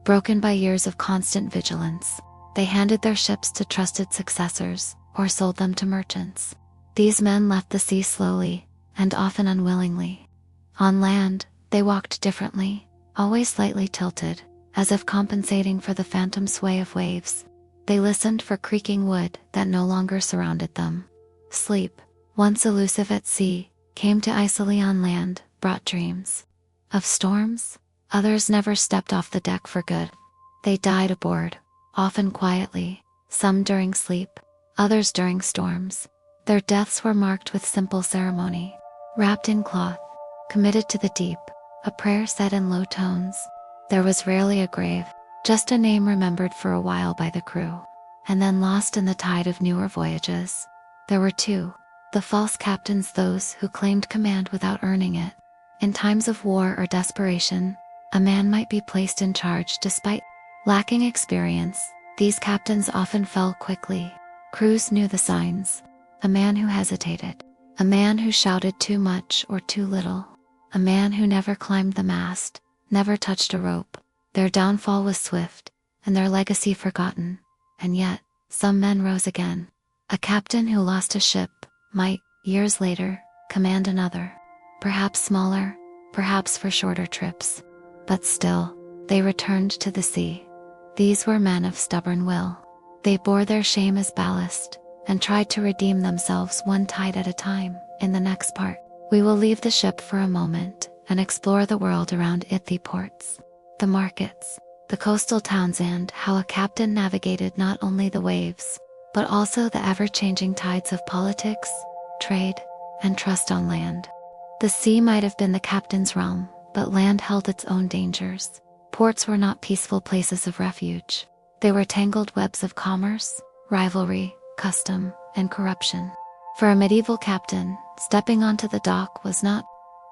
Speaker 1: broken by years of constant vigilance. They handed their ships to trusted successors or sold them to merchants. These men left the sea slowly and often unwillingly. On land, they walked differently, always slightly tilted, as if compensating for the phantom sway of waves. They listened for creaking wood that no longer surrounded them. Sleep, once elusive at sea, came to Icily on land, brought dreams. Of storms, others never stepped off the deck for good. They died aboard, often quietly, some during sleep, others during storms. Their deaths were marked with simple ceremony. Wrapped in cloth, committed to the deep, a prayer said in low tones. There was rarely a grave, just a name remembered for a while by the crew, and then lost in the tide of newer voyages. There were two, the false captains, those who claimed command without earning it. In times of war or desperation, a man might be placed in charge despite lacking experience. These captains often fell quickly. Crews knew the signs. A man who hesitated, a man who shouted too much or too little, a man who never climbed the mast, never touched a rope. Their downfall was swift, and their legacy forgotten. And yet, some men rose again. A captain who lost a ship might, years later, command another. Perhaps smaller, perhaps for shorter trips. But still, they returned to the sea. These were men of stubborn will. They bore their shame as ballast, and tried to redeem themselves one tide at a time. In the next part, we will leave the ship for a moment and explore the world around it, the ports, the markets, the coastal towns, and how a captain navigated not only the waves, but also the ever-changing tides of politics, trade, and trust on land. The sea might have been the captain's realm, but land held its own dangers. Ports were not peaceful places of refuge. They were tangled webs of commerce, rivalry, custom, and corruption. For a medieval captain, stepping onto the dock was not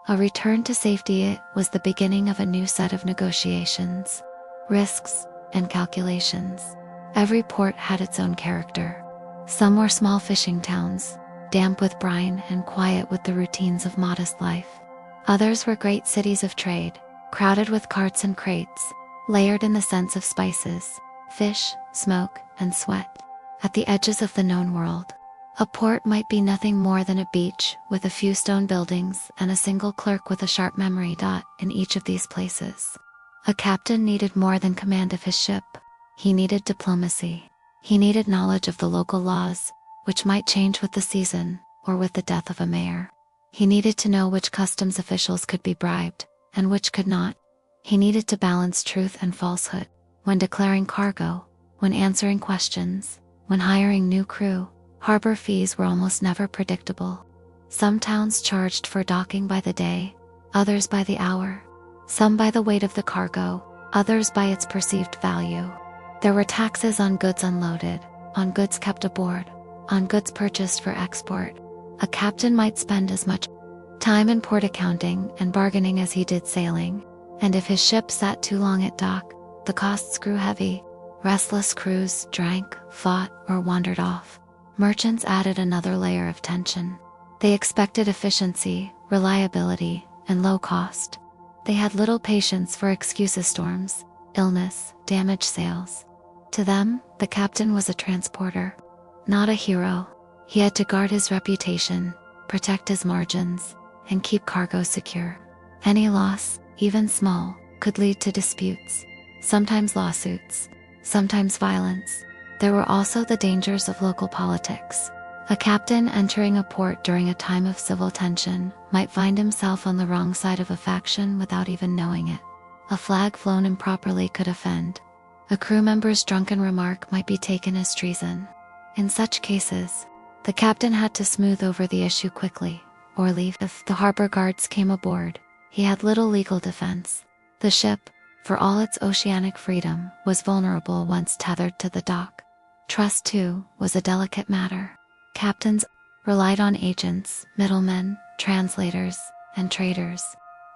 Speaker 1: a return to safety, it was the beginning of a new set of negotiations, risks, and calculations. Every port had its own character. Some were small fishing towns, damp with brine and quiet with the routines of modest life. Others were great cities of trade, crowded with carts and crates, layered in the scents of spices, fish, smoke, and sweat. At the edges of the known world, a port might be nothing more than a beach with a few stone buildings and a single clerk with a sharp memory. In each of these places, a captain needed more than command of his ship. He needed diplomacy. He needed knowledge of the local laws, which might change with the season or with the death of a mayor. He needed to know which customs officials could be bribed and which could not. He needed to balance truth and falsehood when declaring cargo, when answering questions, when hiring new crew. Harbor fees were almost never predictable. Some towns charged for docking by the day, others by the hour. Some by the weight of the cargo, others by its perceived value. There were taxes on goods unloaded, on goods kept aboard, on goods purchased for export. A captain might spend as much time in port accounting and bargaining as he did sailing, and if his ship sat too long at dock, the costs grew heavy. Restless crews drank, fought, or wandered off. Merchants added another layer of tension. They expected efficiency, reliability, and low cost. They had little patience for excuses: storms, illness, damaged sails. To them, the captain was a transporter, not a hero. He had to guard his reputation, protect his margins, and keep cargo secure. Any loss, even small, could lead to disputes, sometimes lawsuits, sometimes violence. There were also the dangers of local politics. A captain entering a port during a time of civil tension might find himself on the wrong side of a faction without even knowing it. A flag flown improperly could offend. A crew member's drunken remark might be taken as treason. In such cases, the captain had to smooth over the issue quickly, or leave. If the harbor guards came aboard, he had little legal defense. The ship, for all its oceanic freedom, was vulnerable once tethered to the dock. Trust, too, was a delicate matter. Captains relied on agents, middlemen, translators, and traders.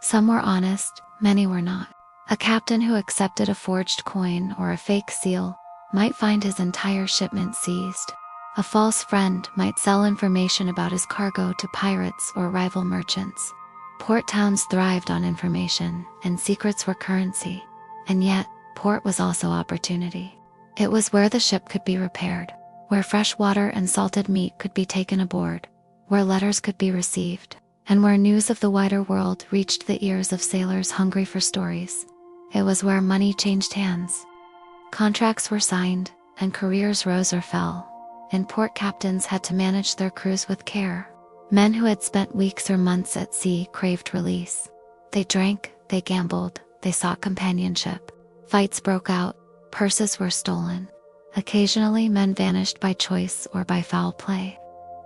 Speaker 1: Some were honest, many were not. A captain who accepted a forged coin or a fake seal might find his entire shipment seized. A false friend might sell information about his cargo to pirates or rival merchants. Port towns thrived on information, and secrets were currency. And yet, port was also opportunity. It was where the ship could be repaired, where fresh water and salted meat could be taken aboard, where letters could be received, and where news of the wider world reached the ears of sailors hungry for stories. It was where money changed hands. Contracts were signed, and careers rose or fell, and port captains had to manage their crews with care. Men who had spent weeks or months at sea craved release. They drank, they gambled, they sought companionship. Fights broke out, purses were stolen. Occasionally men vanished by choice or by foul play.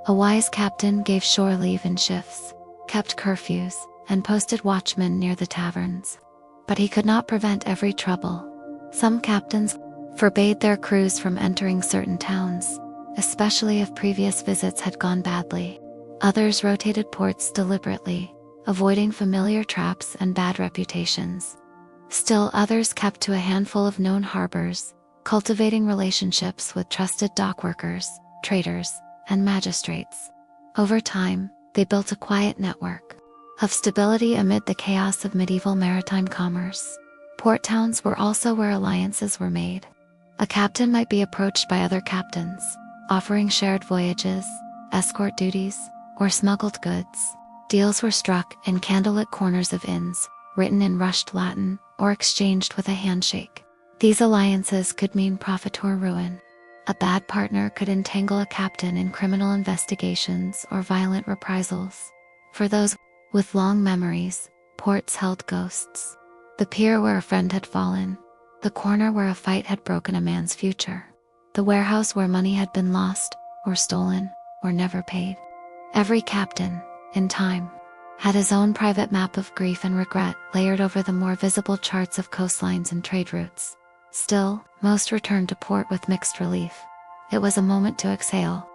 Speaker 1: A wise captain gave shore leave in shifts, kept curfews, and posted watchmen near the taverns. But he could not prevent every trouble. Some captains forbade their crews from entering certain towns, especially if previous visits had gone badly. Others rotated ports deliberately, avoiding familiar traps and bad reputations. Still others kept to a handful of known harbors, cultivating relationships with trusted dockworkers, traders, and magistrates. Over time, they built a quiet network of stability amid the chaos of medieval maritime commerce. Port towns were also where alliances were made. A captain might be approached by other captains, offering shared voyages, escort duties, or smuggled goods. Deals were struck in candlelit corners of inns, written in rushed Latin, or exchanged with a handshake. These alliances could mean profit or ruin. A bad partner could entangle a captain in criminal investigations or violent reprisals. For those with long memories, ports held ghosts. The pier where a friend had fallen, the corner where a fight had broken a man's future, the warehouse where money had been lost, or stolen, or never paid. Every captain, in time, had his own private map of grief and regret layered over the more visible charts of coastlines and trade routes. Still, most returned to port with mixed relief. It was a moment to exhale,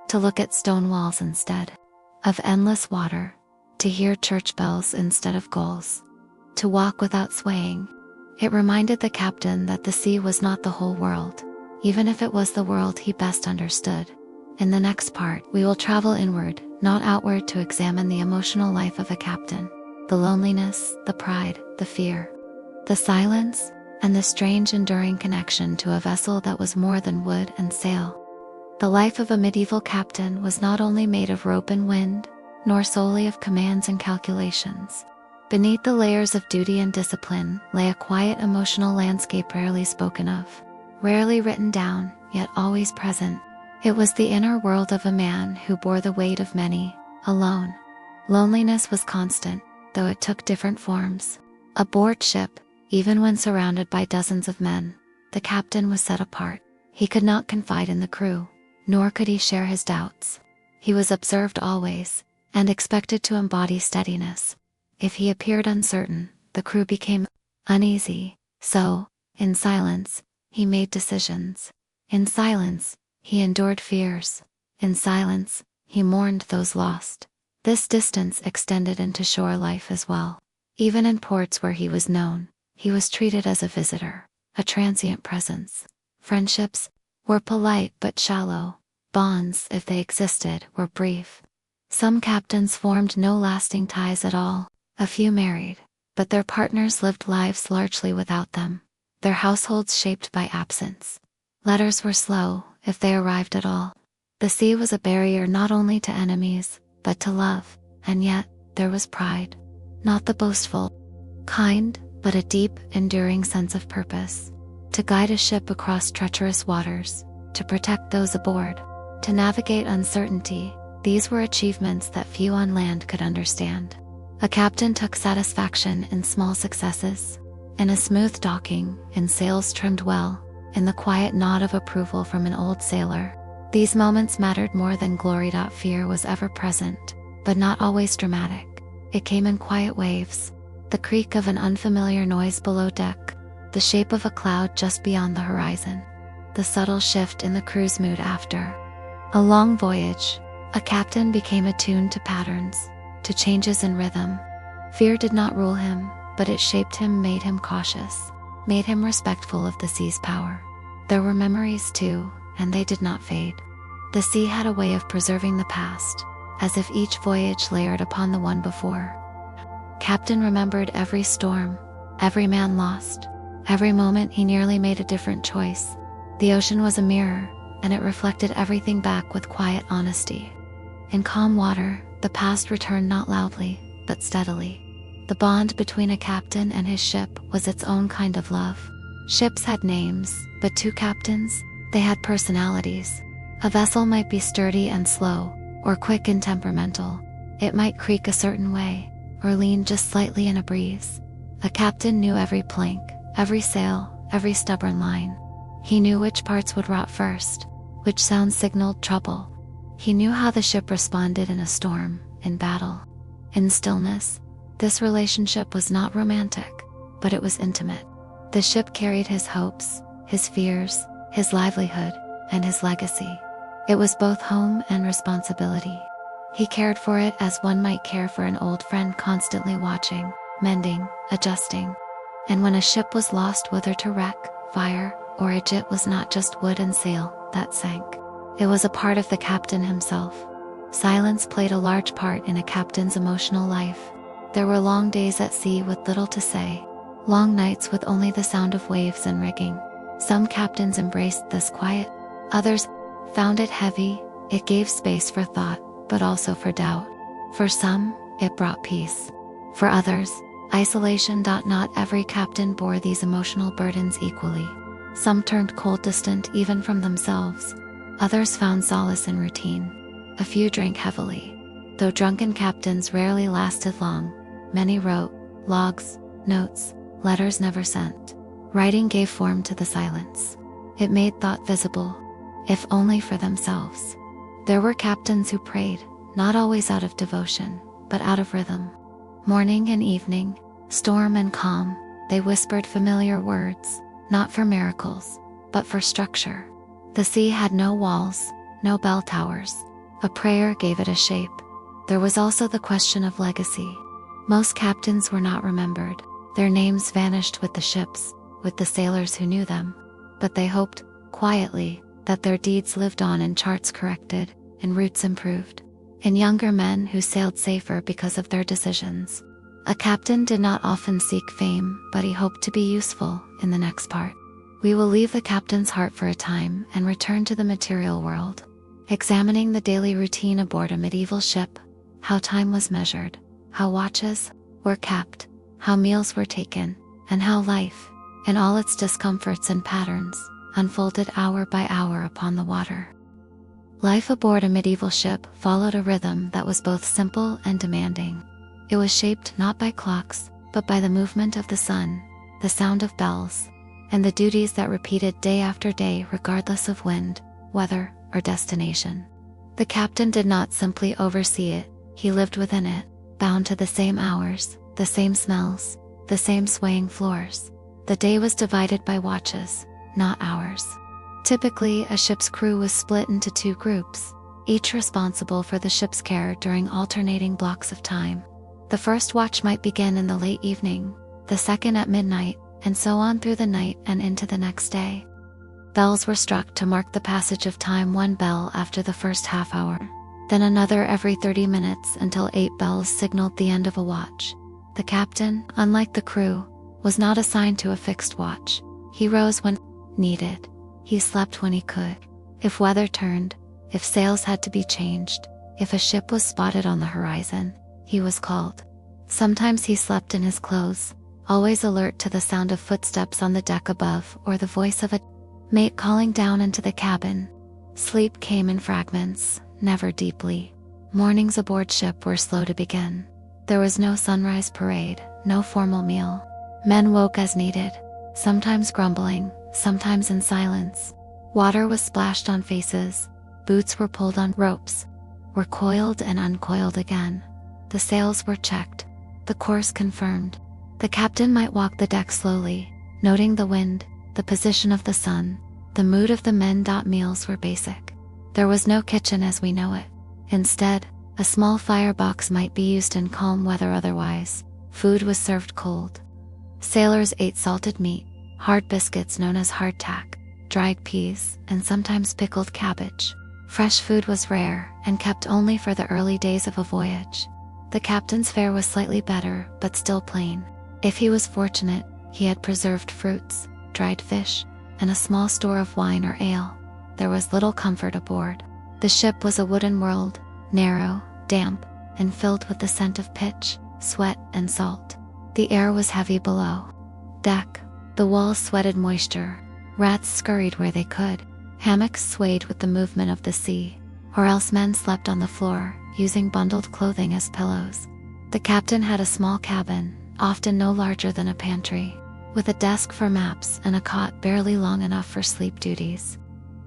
Speaker 1: to look at stone walls instead of endless water, to hear church bells instead of gulls, to walk without swaying. It reminded the captain that the sea was not the whole world, even if it was the world he best understood. In the next part, we will travel inward, not outward, to examine the emotional life of a captain, the loneliness, the pride, the fear, the silence, and the strange enduring connection to a vessel that was more than wood and sail. The life of a medieval captain was not only made of rope and wind, nor solely of commands and calculations. Beneath the layers of duty and discipline lay a quiet emotional landscape rarely spoken of, rarely written down, yet always present. It was the inner world of a man who bore the weight of many, alone. Loneliness was constant, though it took different forms. Aboard ship, even when surrounded by dozens of men, the captain was set apart. He could not confide in the crew, nor could he share his doubts. He was observed always, and expected to embody steadiness. If he appeared uncertain, the crew became uneasy. So, in silence, he made decisions. In silence, he endured fears. In silence, he mourned those lost. This distance extended into shore life as well. Even in ports where he was known, he was treated as a visitor, a transient presence. Friendships were polite but shallow. Bonds, if they existed, were brief. Some captains formed no lasting ties at all. A few married, but their partners lived lives largely without them, their households shaped by absence. Letters were slow, if they arrived at all. The sea was a barrier not only to enemies, but to love, and yet, there was pride. Not the boastful kind, but a deep, enduring sense of purpose. To guide a ship across treacherous waters, to protect those aboard, to navigate uncertainty, these were achievements that few on land could understand. A captain took satisfaction in small successes, in a smooth docking, in sails trimmed well, in the quiet nod of approval from an old sailor. These moments mattered more than glory. Fear was ever present, but not always dramatic. It came in quiet waves, the creak of an unfamiliar noise below deck, the shape of a cloud just beyond the horizon, the subtle shift in the crew's mood after a long voyage. A captain became attuned to patterns, to changes in rhythm. Fear did not rule him, but it shaped him, made him cautious, made him respectful of the sea's power. There were memories too, and they did not fade. The sea had a way of preserving the past, as if each voyage layered upon the one before. Captain remembered every storm, every man lost, every moment he nearly made a different choice. The ocean was a mirror, and it reflected everything back with quiet honesty. In calm water, the past returned not loudly, but steadily. The bond between a captain and his ship was its own kind of love. Ships had names, but two captains, they had personalities. A vessel might be sturdy and slow, or quick and temperamental. It might creak a certain way, or lean just slightly in a breeze. A captain knew every plank, every sail, every stubborn line. He knew which parts would rot first, which sounds signaled trouble. He knew how the ship responded in a storm, in battle, in stillness. This relationship was not romantic, but it was intimate. The ship carried his hopes, his fears, his livelihood, and his legacy. It was both home and responsibility. He cared for it as one might care for an old friend, constantly watching, mending, adjusting. And when a ship was lost, whether to wreck, fire, or age, it was not just wood and sail that sank. It was a part of the captain himself. Silence played a large part in a captain's emotional life. There were long days at sea with little to say, long nights with only the sound of waves and rigging. Some captains embraced this quiet, others found it heavy. It gave space for thought, but also for doubt. For some, it brought peace. For others, isolation. Not every captain bore these emotional burdens equally. Some turned cold, distant even from themselves. Others found solace in routine. A few drank heavily. Though drunken captains rarely lasted long, many wrote logs, notes, letters never sent. Writing gave form to the silence. It made thought visible, if only for themselves. There were captains who prayed, not always out of devotion, but out of rhythm. Morning and evening, storm and calm, they whispered familiar words, not for miracles, but for structure. The sea had no walls, no bell towers. A prayer gave it a shape. There was also the question of legacy. Most captains were not remembered. Their names vanished with the ships, with the sailors who knew them. But they hoped, quietly, that their deeds lived on in charts corrected, in routes improved, in younger men who sailed safer because of their decisions. A captain did not often seek fame, but he hoped to be useful in the next part. We will leave the captain's heart for a time and return to the material world, examining the daily routine aboard a medieval ship, how time was measured, how watches were kept, how meals were taken, and how life, in all its discomforts and patterns, unfolded hour by hour upon the water. Life aboard a medieval ship followed a rhythm that was both simple and demanding. It was shaped not by clocks, but by the movement of the sun, the sound of bells, and the duties that repeated day after day regardless of wind, weather, or destination. The captain did not simply oversee it, he lived within it, bound to the same hours, the same smells, the same swaying floors. The day was divided by watches, not hours. Typically, a ship's crew was split into two groups, each responsible for the ship's care during alternating blocks of time. The first watch might begin in the late evening, the second at midnight, and so on through the night and into the next day. Bells were struck to mark the passage of time, one bell after the first half hour, then another every 30 minutes until 8 bells signaled the end of a watch. The captain, unlike the crew, was not assigned to a fixed watch. He rose when needed. He slept when he could. If weather turned, if sails had to be changed, if a ship was spotted on the horizon, he was called. Sometimes he slept in his clothes, always alert to the sound of footsteps on the deck above or the voice of a mate calling down into the cabin. Sleep came in fragments, never deeply. Mornings aboard ship were slow to begin. There was no sunrise parade, no formal meal. Men woke as needed, sometimes grumbling, sometimes in silence. Water was splashed on faces, boots were pulled on ropes, were coiled and uncoiled again. The sails were checked, the course confirmed. The captain might walk the deck slowly, noting the wind, the position of the sun, the mood of the men. Meals were basic. There was no kitchen as we know it. Instead, a small firebox might be used in calm weather. Otherwise, food was served cold. Sailors ate salted meat, hard biscuits known as hardtack, dried peas, and sometimes pickled cabbage. Fresh food was rare and kept only for the early days of a voyage. The captain's fare was slightly better, but still plain. If he was fortunate, he had preserved fruits, dried fish, and a small store of wine or ale. There was little comfort aboard. The ship was a wooden world, narrow, damp, and filled with the scent of pitch, sweat, and salt. The air was heavy below deck. The walls sweated moisture. Rats scurried where they could. Hammocks swayed with the movement of the sea, or else men slept on the floor, using bundled clothing as pillows. The captain had a small cabin, often no larger than a pantry, with a desk for maps and a cot barely long enough for sleep duties.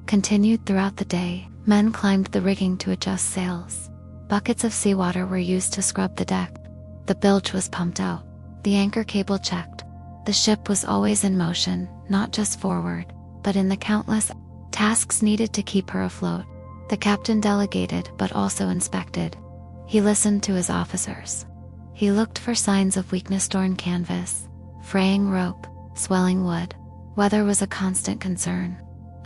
Speaker 1: Continued throughout the day, men climbed the rigging to adjust sails. Buckets of seawater were used to scrub the deck. The bilge was pumped out. The anchor cable checked. The ship was always in motion, not just forward, but in the countless tasks needed to keep her afloat. The captain delegated but also inspected. He listened to his officers. He looked for signs of weakness: torn canvas, fraying rope, swelling wood. Weather was a constant concern.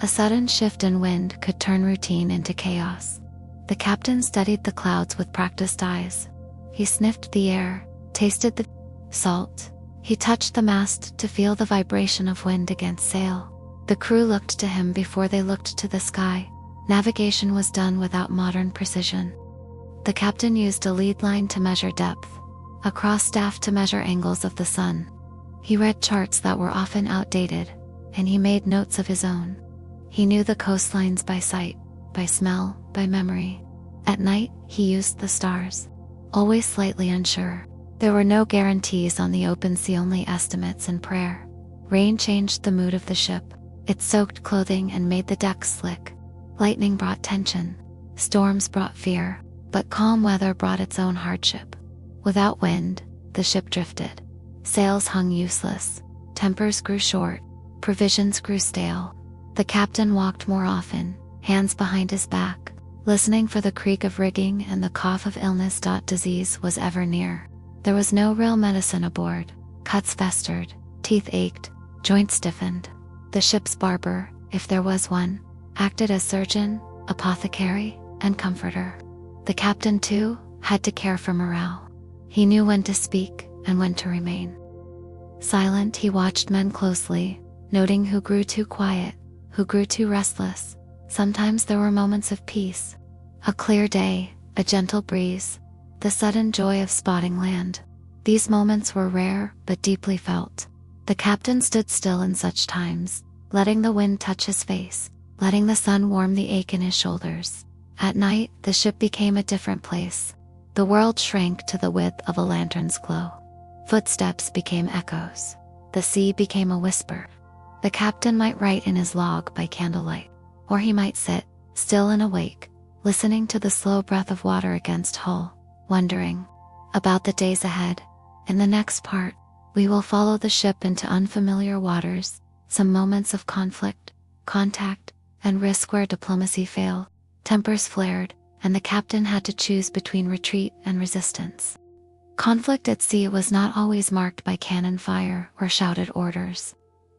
Speaker 1: A sudden shift in wind could turn routine into chaos. The captain studied the clouds with practiced eyes. He sniffed the air, tasted the salt. He touched the mast to feel the vibration of wind against sail. The crew looked to him before they looked to the sky. Navigation was done without modern precision. The captain used a lead line to measure depth, a cross staff to measure angles of the sun. He read charts that were often outdated, and he made notes of his own. He knew the coastlines by sight, by smell, by memory. At night, he used the stars, always slightly unsure. There were no guarantees on the open sea, only estimates and prayer. Rain changed the mood of the ship. It soaked clothing and made the deck slick. Lightning brought tension. Storms brought fear. But calm weather brought its own hardship. Without wind, the ship drifted. Sails hung useless. Tempers grew short. Provisions grew stale. The captain walked more often, hands behind his back, listening for the creak of rigging and the cough of illness. Disease was ever near. There was no real medicine aboard. Cuts festered, teeth ached, joints stiffened. The ship's barber, if there was one, acted as surgeon, apothecary, and comforter. The captain, too, had to care for morale. He knew when to speak and when to remain silent. He watched men closely, noting who grew too quiet, who grew too restless. Sometimes there were moments of peace. A clear day, a gentle breeze, the sudden joy of spotting land. These moments were rare but deeply felt. The captain stood still in such times, letting the wind touch his face, letting the sun warm the ache in his shoulders. At night, the ship became a different place. The world shrank to the width of a lantern's glow. Footsteps became echoes. The sea became a whisper. The captain might write in his log by candlelight, or he might sit, still and awake, listening to the slow breath of water against hull, wondering about the days ahead. In the next part, we will follow the ship into unfamiliar waters, some moments of conflict, contact, and risk where diplomacy failed. Tempers flared, and the captain had to choose between retreat and resistance. Conflict at sea was not always marked by cannon fire or shouted orders.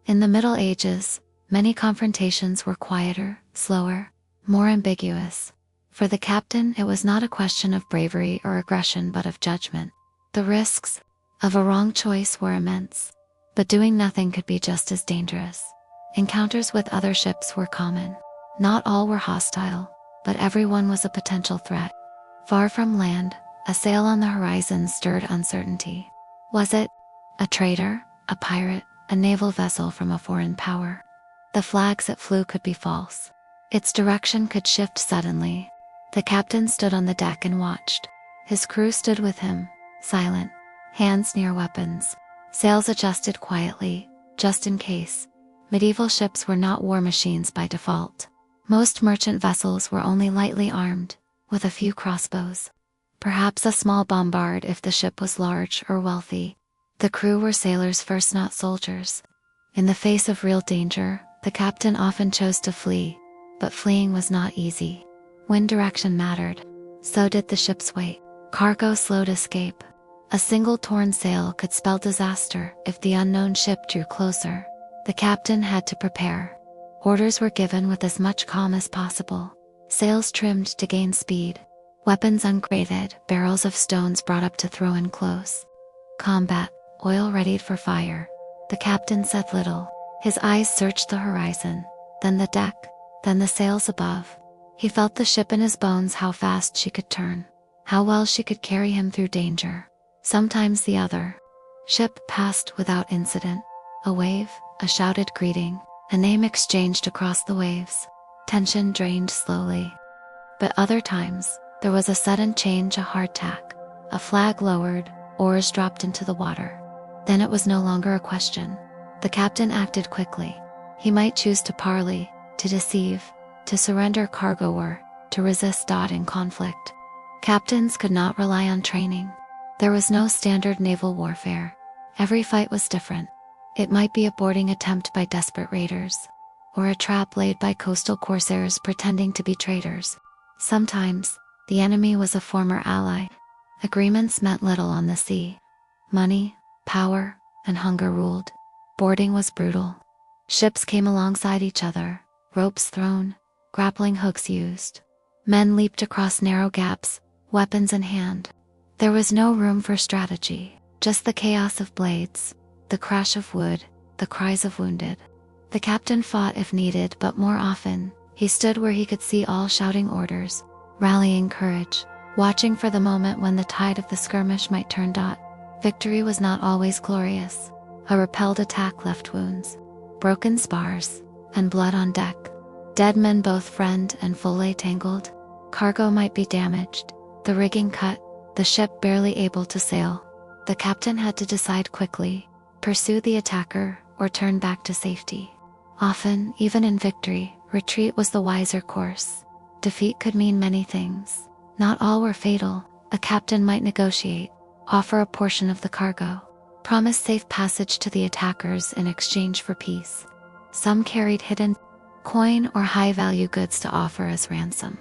Speaker 1: In the Middle Ages, many confrontations were quieter, slower, more ambiguous. For the captain, it was not a question of bravery or aggression but of judgment. The risks of a wrong choice were immense, but doing nothing could be just as dangerous. Encounters with other ships were common. Not all were hostile, but everyone was a potential threat. Far from land, a sail on the horizon stirred uncertainty. Was it a traitor, a pirate, a naval vessel from a foreign power? The flags it flew could be false. Its direction could shift suddenly. The captain stood on the deck and watched. His crew stood with him, silent, hands near weapons. Sails adjusted quietly, just in case. Medieval ships were not war machines by default. Most merchant vessels were only lightly armed, with a few crossbows. Perhaps a small bombard if the ship was large or wealthy. The crew were sailors first, not soldiers. In the face of real danger, the captain often chose to flee, but fleeing was not easy. Wind direction mattered. So did the ship's weight. Cargo slowed escape. A single torn sail could spell disaster if the unknown ship drew closer. The captain had to prepare. Orders were given with as much calm as possible. Sails trimmed to gain speed. Weapons ungraded, barrels of stones brought up to throw in close combat, oil readied for fire. The captain said little. His eyes searched the horizon, then the deck, then the sails above. He felt the ship in his bones, how fast she could turn, how well she could carry him through danger. Sometimes the other ship passed without incident. A wave, a shouted greeting, a name exchanged across the waves. Tension drained slowly. But other times, there was a sudden change, a hard tack, a flag lowered, oars dropped into the water. Then it was no longer a question. The captain acted quickly. He might choose to parley, to deceive, to surrender cargo, or to resist in conflict. Captains could not rely on training. There was no standard naval warfare. Every fight was different. It might be a boarding attempt by desperate raiders, or a trap laid by coastal corsairs pretending to be traders. Sometimes, the enemy was a former ally. Agreements meant little on the sea. Money, power, and hunger ruled. Boarding was brutal. Ships came alongside each other, ropes thrown, grappling hooks used. Men leaped across narrow gaps, weapons in hand. There was no room for strategy, just the chaos of blades, the crash of wood, the cries of wounded. The captain fought if needed, but more often, he stood where he could see all, shouting orders, rallying courage, watching for the moment when the tide of the skirmish might turn. Victory was not always glorious. A repelled attack left wounds, broken spars, and blood on deck. Dead men, both friend and foe, lay tangled. Cargo might be damaged, the rigging cut, the ship barely able to sail. The captain had to decide quickly: pursue the attacker or turn back to safety. Often, even in victory, retreat was the wiser course. Defeat could mean many things. Not all were fatal. A captain might negotiate, offer a portion of the cargo, promise safe passage to the attackers in exchange for peace. Some carried hidden coin or high-value goods to offer as ransom.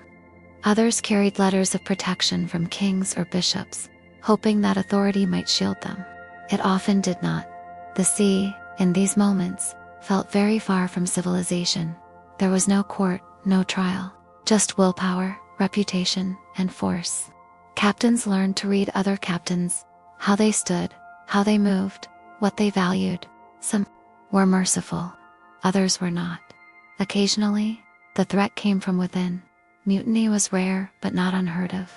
Speaker 1: Others carried letters of protection from kings or bishops, hoping that authority might shield them. It often did not. The sea, in these moments, felt very far from civilization. There was no court, no trial, just willpower, reputation, and force. Captains learned to read other captains, how they stood, how they moved, what they valued. Some were merciful, others were not. Occasionally, the threat came from within. Mutiny was rare but not unheard of.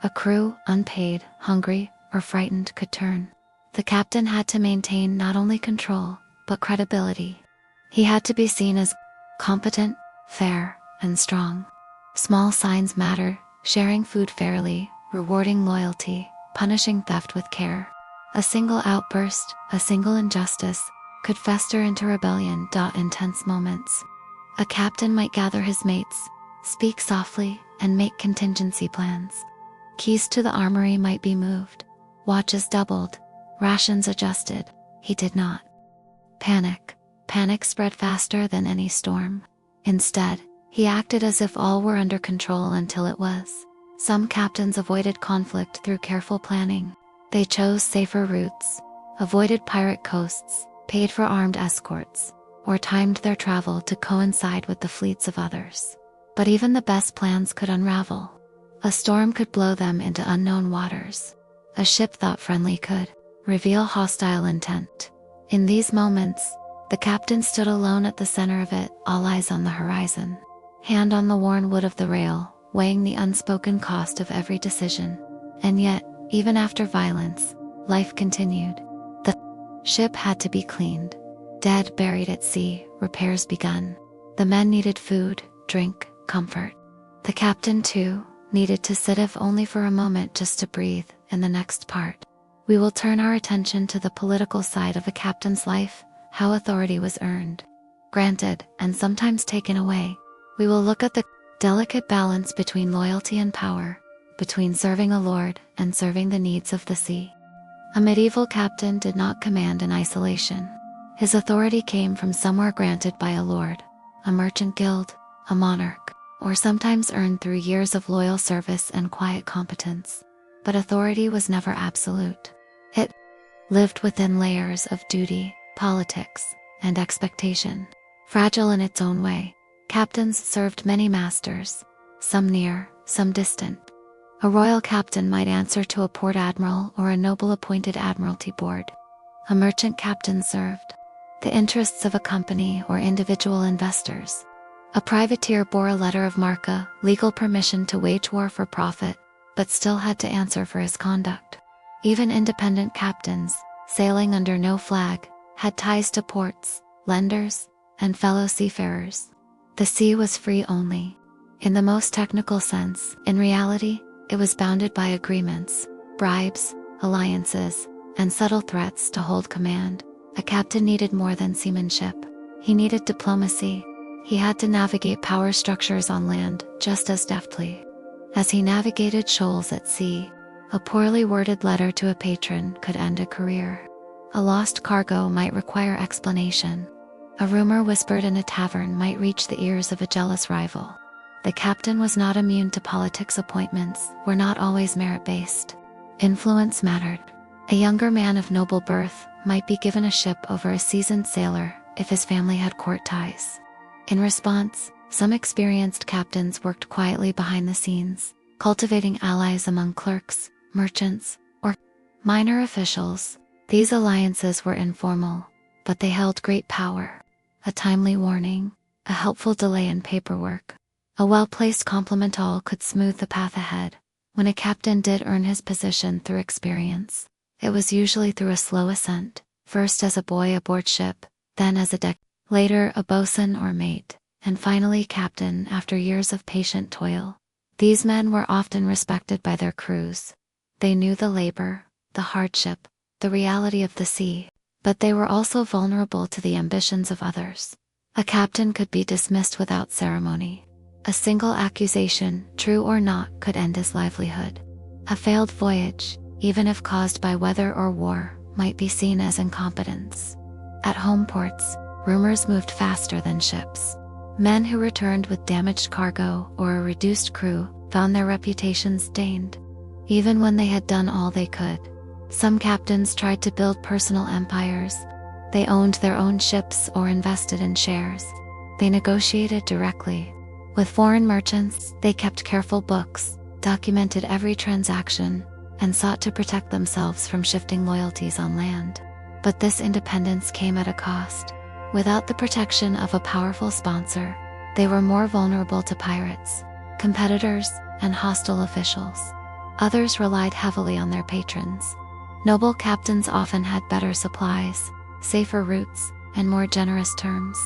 Speaker 1: A crew, unpaid, hungry, or frightened, could turn. The captain had to maintain not only control, but credibility. He had to be seen as competent, fair, and strong. Small signs mattered: sharing food fairly, rewarding loyalty, punishing theft with care. A single outburst, a single injustice, could fester into rebellion. In tense moments, a captain might gather his mates, speak softly, and make contingency plans. Keys to the armory might be moved, watches doubled, rations adjusted. He did not panic. Panic spread faster than any storm. Instead, he acted as if all were under control until it was. Some captains avoided conflict through careful planning. They chose safer routes, avoided pirate coasts, paid for armed escorts, or timed their travel to coincide with the fleets of others. But even the best plans could unravel. A storm could blow them into unknown waters. A ship thought friendly could reveal hostile intent. In these moments, the captain stood alone at the center of it, all eyes on the horizon, hand on the worn wood of the rail, weighing the unspoken cost of every decision. And yet, even after violence, life continued. The ship had to be cleaned. Dead buried at sea, repairs begun. The men needed food, drink, comfort. The captain, too, needed to sit, if only for a moment, just to breathe. In the next part, we will turn our attention to the political side of a captain's life, how authority was earned, granted, and sometimes taken away. We will look at the delicate balance between loyalty and power, between serving a lord and serving the needs of the sea. A medieval captain did not command in isolation. His authority came from somewhere granted by a lord, a merchant guild, a monarch, or sometimes earned through years of loyal service and quiet competence. But authority was never absolute. It lived within layers of duty, politics, and expectation. Fragile in its own way, captains served many masters, some near, some distant. A royal captain might answer to a port admiral or a noble appointed admiralty board. A merchant captain served the interests of a company or individual investors. A privateer bore a letter of marque, legal permission to wage war for profit, but still had to answer for his conduct. Even independent captains, sailing under no flag, had ties to ports, lenders, and fellow seafarers. The sea was free only. In the most technical sense, in reality, it was bounded by agreements, bribes, alliances, and subtle threats to hold command. A captain needed more than seamanship. He needed diplomacy. He had to navigate power structures on land just as deftly as he navigated shoals at sea. A poorly worded letter to a patron could end a career. A lost cargo might require explanation. A rumor whispered in a tavern might reach the ears of a jealous rival. The captain was not immune to politics. Appointments were not always merit-based. Influence mattered. A younger man of noble birth might be given a ship over a seasoned sailor if his family had court ties. In response, some experienced captains worked quietly behind the scenes, cultivating allies among clerks, merchants, or minor officials. These alliances were informal, but they held great power. A timely warning, a helpful delay in paperwork, a well-placed compliment, all could smooth the path ahead. When a captain did earn his position through experience, it was usually through a slow ascent, first as a boy aboard ship, then as a deck, later a boatswain or mate, and finally captain after years of patient toil. These men were often respected by their crews. They knew the labor, the hardship, the reality of the sea, but they were also vulnerable to the ambitions of others. A captain could be dismissed without ceremony. A single accusation, true or not, could end his livelihood. A failed voyage, even if caused by weather or war, might be seen as incompetence. At home ports, rumors moved faster than ships. Men who returned with damaged cargo or a reduced crew found their reputations stained, even when they had done all they could. Some captains tried to build personal empires. They owned their own ships or invested in shares. They negotiated directly with foreign merchants. They kept careful books, documented every transaction, and sought to protect themselves from shifting loyalties on land. But this independence came at a cost. Without the protection of a powerful sponsor, they were more vulnerable to pirates, competitors, and hostile officials. Others relied heavily on their patrons. Noble captains often had better supplies, safer routes, and more generous terms.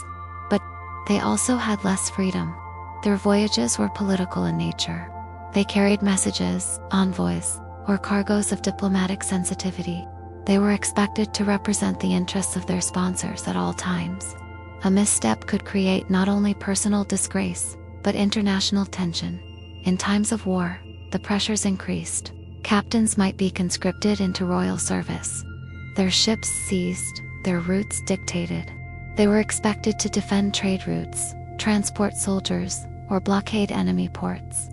Speaker 1: But they also had less freedom. Their voyages were political in nature. They carried messages, envoys, or cargoes of diplomatic sensitivity. They were expected to represent the interests of their sponsors at all times. A misstep could create not only personal disgrace, but international tension. In times of war, the pressures increased. Captains might be conscripted into royal service. Their ships seized, their routes dictated. They were expected to defend trade routes, transport soldiers, or blockade enemy ports.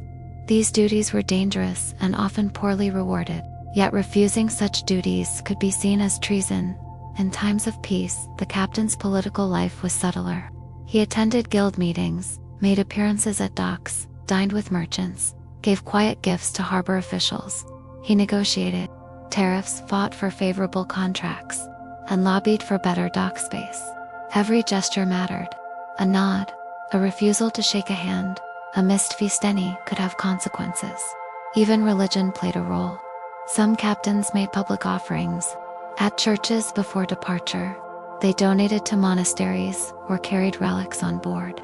Speaker 1: These duties were dangerous and often poorly rewarded, yet refusing such duties could be seen as treason. In times of peace, the captain's political life was subtler. He attended guild meetings, made appearances at docks, dined with merchants, gave quiet gifts to harbor officials. He negotiated tariffs, fought for favorable contracts, and lobbied for better dock space. Every gesture mattered. A nod, a refusal to shake a hand, a missed feasteni could have consequences. Even religion played a role. Some captains made public offerings at churches before departure. They donated to monasteries or carried relics on board.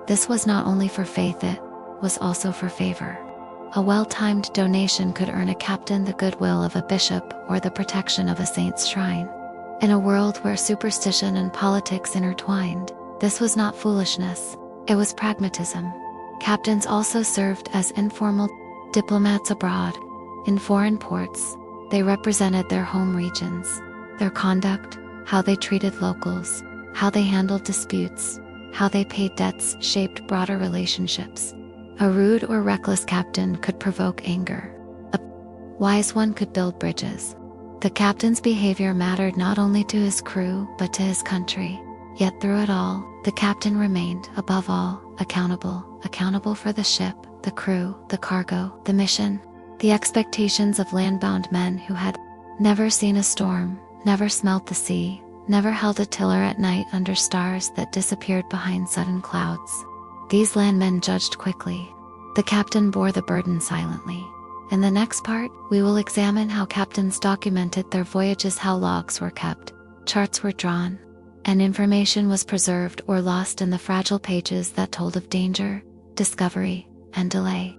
Speaker 1: This was not only for faith, it was also for favor. A well-timed donation could earn a captain the goodwill of a bishop or the protection of a saint's shrine. In a world where superstition and politics intertwined, this was not foolishness, it was pragmatism. Captains also served as informal diplomats abroad. In foreign ports, they represented their home regions. Their conduct, how they treated locals, how they handled disputes, how they paid debts shaped broader relationships. A rude or reckless captain could provoke anger. A wise one could build bridges. The captain's behavior mattered not only to his crew but to his country. Yet through it all, the captain remained, above all, accountable for the ship, the crew, the cargo, the mission, the expectations of land-bound men who had never seen a storm, never smelt the sea, never held a tiller at night under stars that disappeared behind sudden clouds. These landmen judged quickly. The captain bore the burden silently. In the next part, we will examine how captains documented their voyages, how logs were kept, charts were drawn, and information was preserved or lost in the fragile pages that told of danger, discovery, and delay.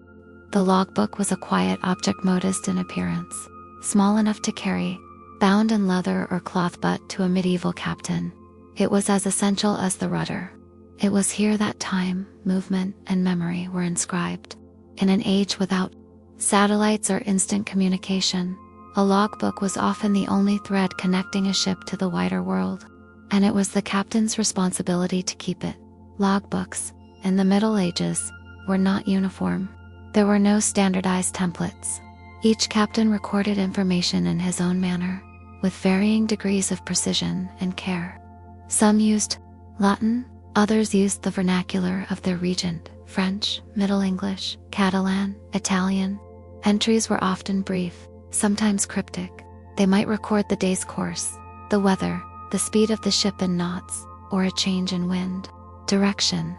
Speaker 1: The logbook was a quiet object, modest in appearance, small enough to carry, bound in leather or cloth, but to a medieval captain, it was as essential as the rudder. It was here that time, movement, and memory were inscribed. In an age without satellites or instant communication, a logbook was often the only thread connecting a ship to the wider world, and it was the captain's responsibility to keep it. Logbooks, in the Middle Ages, were not uniform. There were no standardized templates. Each captain recorded information in his own manner, with varying degrees of precision and care. Some used Latin, others used the vernacular of their region: French, Middle English, Catalan, Italian. Entries were often brief, sometimes cryptic. They might record the day's course, the weather, the speed of the ship in knots, or a change in wind direction.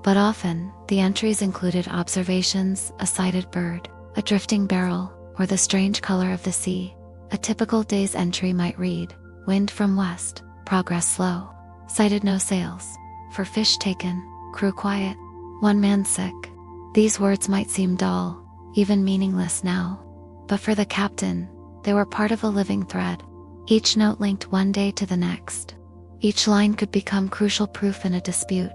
Speaker 1: But often, the entries included observations: a sighted bird, a drifting barrel, or the strange color of the sea. A typical day's entry might read: wind from west, progress slow, sighted no sails, for fish taken, crew quiet, one man sick. These words might seem dull, even meaningless now, but for the captain, they were part of a living thread. Each note linked one day to the next. Each line could become crucial proof in a dispute,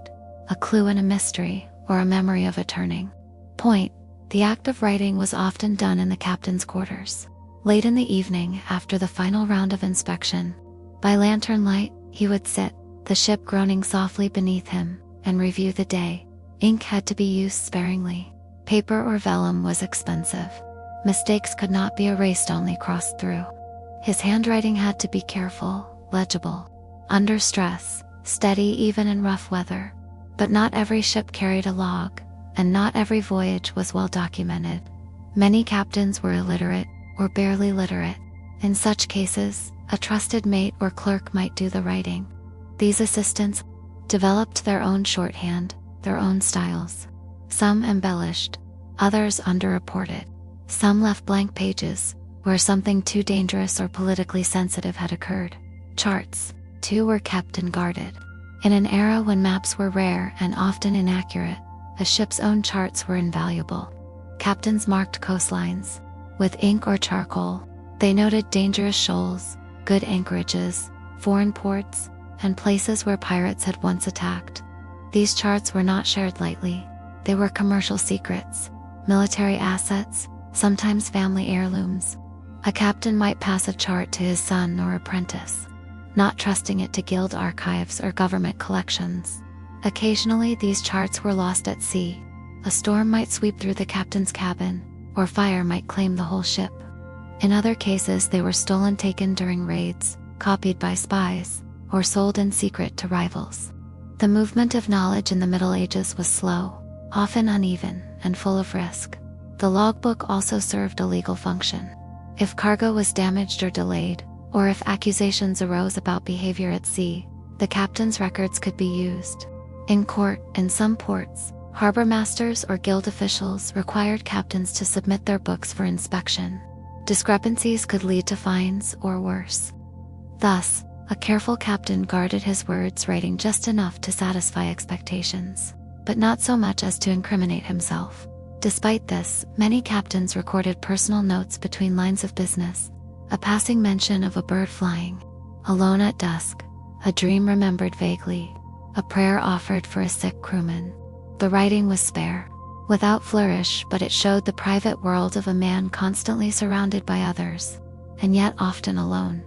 Speaker 1: a clue in a mystery, or a memory of a turning point. The act of writing was often done in the captain's quarters. Late in the evening, after the final round of inspection, by lantern light, he would sit, the ship groaning softly beneath him, and review the day. Ink had to be used sparingly. Paper or vellum was expensive. Mistakes could not be erased, only crossed through. His handwriting had to be careful, legible, under stress, steady even in rough weather. But not every ship carried a log, and not every voyage was well documented. Many captains were illiterate, or barely literate. In such cases, a trusted mate or clerk might do the writing. These assistants developed their own shorthand, their own styles. Some embellished, others underreported. Some left blank pages, where something too dangerous or politically sensitive had occurred. Charts, too, were kept and guarded. In an era when maps were rare and often inaccurate, a ship's own charts were invaluable. Captains marked coastlines with ink or charcoal. They noted dangerous shoals, good anchorages, foreign ports, and places where pirates had once attacked. These charts were not shared lightly. They were commercial secrets, military assets, sometimes family heirlooms. A captain might pass a chart to his son or apprentice, not trusting it to guild archives or government collections. Occasionally, these charts were lost at sea. A storm might sweep through the captain's cabin, or fire might claim the whole ship. In other cases, they were stolen, taken during raids, copied by spies, or sold in secret to rivals. The movement of knowledge in the Middle Ages was slow, often uneven, and full of risk. The logbook also served a legal function. If cargo was damaged or delayed, or if accusations arose about behavior at sea, the captain's records could be used. In court, in some ports, harbor masters or guild officials required captains to submit their books for inspection. Discrepancies could lead to fines or worse. Thus, a careful captain guarded his words, writing just enough to satisfy expectations, but not so much as to incriminate himself. Despite this, many captains recorded personal notes between lines of business: a passing mention of a bird flying, alone at dusk, a dream remembered vaguely, a prayer offered for a sick crewman. The writing was spare, without flourish, but it showed the private world of a man constantly surrounded by others, and yet often alone.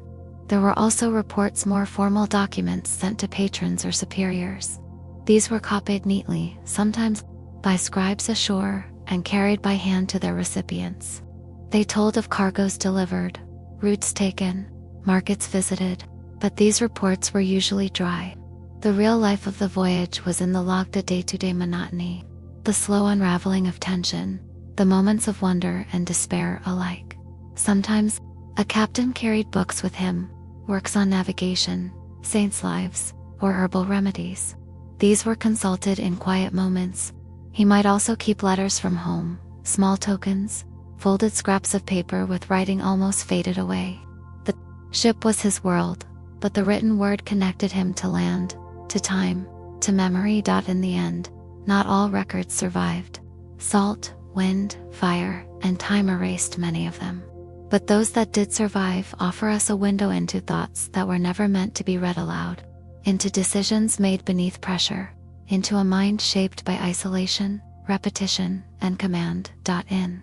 Speaker 1: There were also reports, more formal documents sent to patrons or superiors. These were copied neatly, sometimes by scribes ashore, and carried by hand to their recipients. They told of cargoes delivered, routes taken, markets visited, but these reports were usually dry. The real life of the voyage was in the log, the day-to-day monotony, the slow unraveling of tension, the moments of wonder and despair alike. Sometimes, a captain carried books with him, works on navigation, saints' lives, or herbal remedies. These were consulted in quiet moments. He might also keep letters from home, small tokens, folded scraps of paper with writing almost faded away. The ship was his world, but the written word connected him to land, to time, to memory. In the end, not all records survived. Salt, wind, fire, and time erased many of them. But those that did survive offer us a window into thoughts that were never meant to be read aloud, into decisions made beneath pressure, into a mind shaped by isolation, repetition, and command. In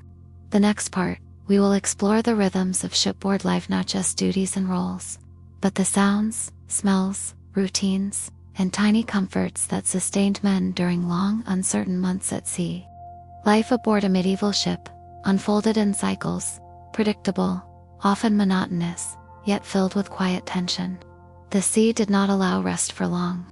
Speaker 1: the next part, we will explore the rhythms of shipboard life, not just duties and roles, but the sounds, smells, routines, and tiny comforts that sustained men during long, uncertain months at sea. Life aboard a medieval ship, unfolded in cycles, predictable, often monotonous, yet filled with quiet tension. The sea did not allow rest for long.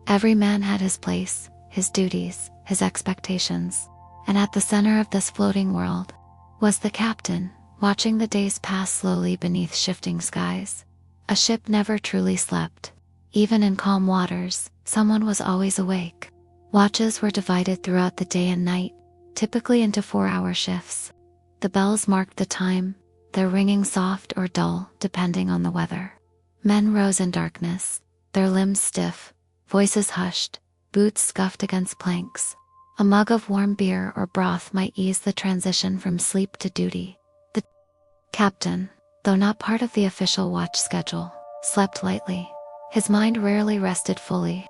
Speaker 1: Every man had his place, his duties, his expectations, and at the center of this floating world was the captain, watching the days pass slowly beneath shifting skies. A ship never truly slept. Even in calm waters, someone was always awake. Watches were divided throughout the day and night, typically into 4-hour shifts. The bells marked the time, their ringing soft or dull, depending on the weather. Men rose in darkness, their limbs stiff, voices hushed, boots scuffed against planks. A mug of warm beer or broth might ease the transition from sleep to duty. The captain, though not part of the official watch schedule, slept lightly. His mind rarely rested fully.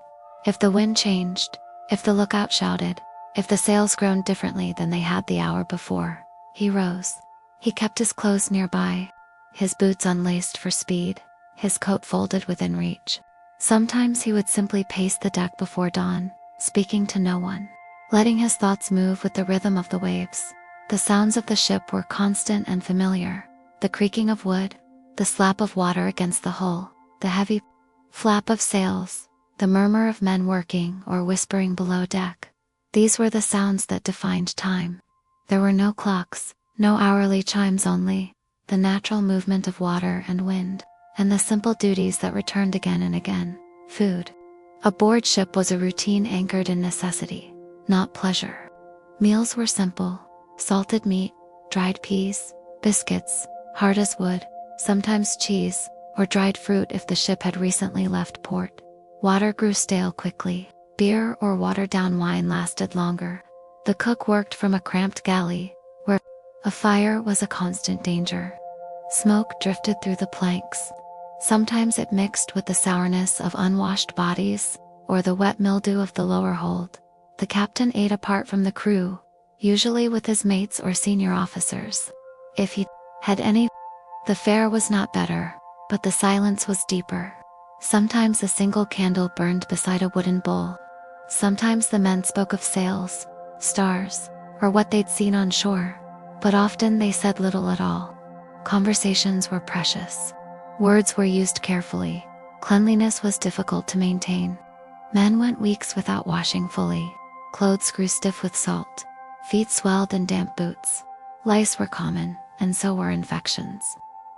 Speaker 1: If the wind changed, if the lookout shouted, if the sails groaned differently than they had the hour before, he rose. He kept his clothes nearby, his boots unlaced for speed, his coat folded within reach. Sometimes he would simply pace the deck before dawn, speaking to no one, letting his thoughts move with the rhythm of the waves. The sounds of the ship were constant and familiar. The creaking of wood, the slap of water against the hull, the heavy flap of sails, the murmur of men working or whispering below deck. These were the sounds that defined time. There were no clocks, no hourly chimes, only the natural movement of water and wind, and the simple duties that returned again and again. Food aboard ship was a routine anchored in necessity, not pleasure. Meals were simple: salted meat, dried peas, biscuits, hard as wood, sometimes cheese, or dried fruit if the ship had recently left port. Water grew stale quickly. Beer or watered-down wine lasted longer. The cook worked from a cramped galley, where a fire was a constant danger. Smoke drifted through the planks. Sometimes it mixed with the sourness of unwashed bodies, or the wet mildew of the lower hold. The captain ate apart from the crew, usually with his mates or senior officers. If he had any, the fare was not better, but the silence was deeper. Sometimes a single candle burned beside a wooden bowl. Sometimes the men spoke of sails, stars, or what they'd seen on shore, but often they said little at all. Conversations were precious. Words were used carefully. Cleanliness was difficult to maintain. Men went weeks without washing fully. Clothes grew stiff with salt. Feet swelled in damp boots. Lice were common, and so were infections.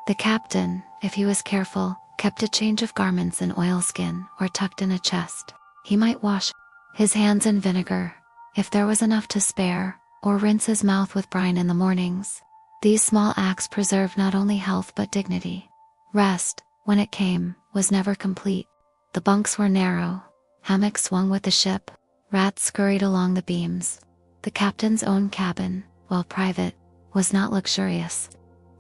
Speaker 1: The captain, if he was careful, kept a change of garments in oilskin or tucked in a chest. He might wash his hands in vinegar, if there was enough to spare, or rinse his mouth with brine in the mornings. These small acts preserved not only health but dignity. Rest, when it came, was never complete. The bunks were narrow. Hammocks swung with the ship. Rats scurried along the beams. The captain's own cabin, while private, was not luxurious.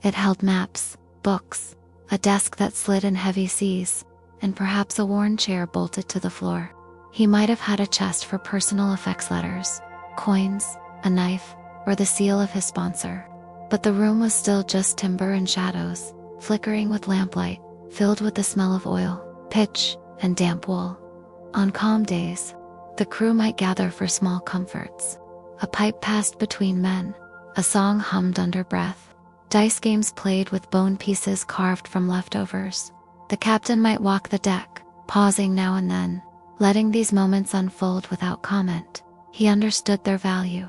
Speaker 1: It held maps, books, a desk that slid in heavy seas, and perhaps a worn chair bolted to the floor. He might have had a chest for personal effects letters, coins, a knife, or the seal of his sponsor. But the room was still just timber and shadows, flickering with lamplight, filled with the smell of oil, pitch, and damp wool. On calm days, the crew might gather for small comforts. A pipe passed between men, a song hummed under breath. Dice games played with bone pieces carved from leftovers. The captain might walk the deck, pausing now and then, letting these moments unfold without comment. He understood their value.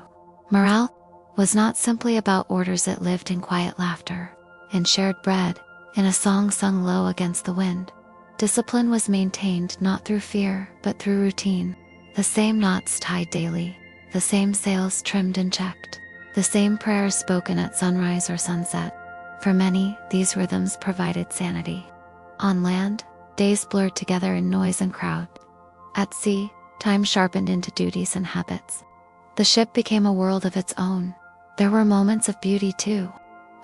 Speaker 1: Morale was not simply about orders, it lived in quiet laughter, in shared bread, in a song sung low against the wind. Discipline was maintained not through fear, but through routine. The same knots tied daily, the same sails trimmed and checked, the same prayers spoken at sunrise or sunset. For many, these rhythms provided sanity. On land, days blurred together in noise and crowd. At sea, time sharpened into duties and habits. The ship became a world of its own. There were moments of beauty too.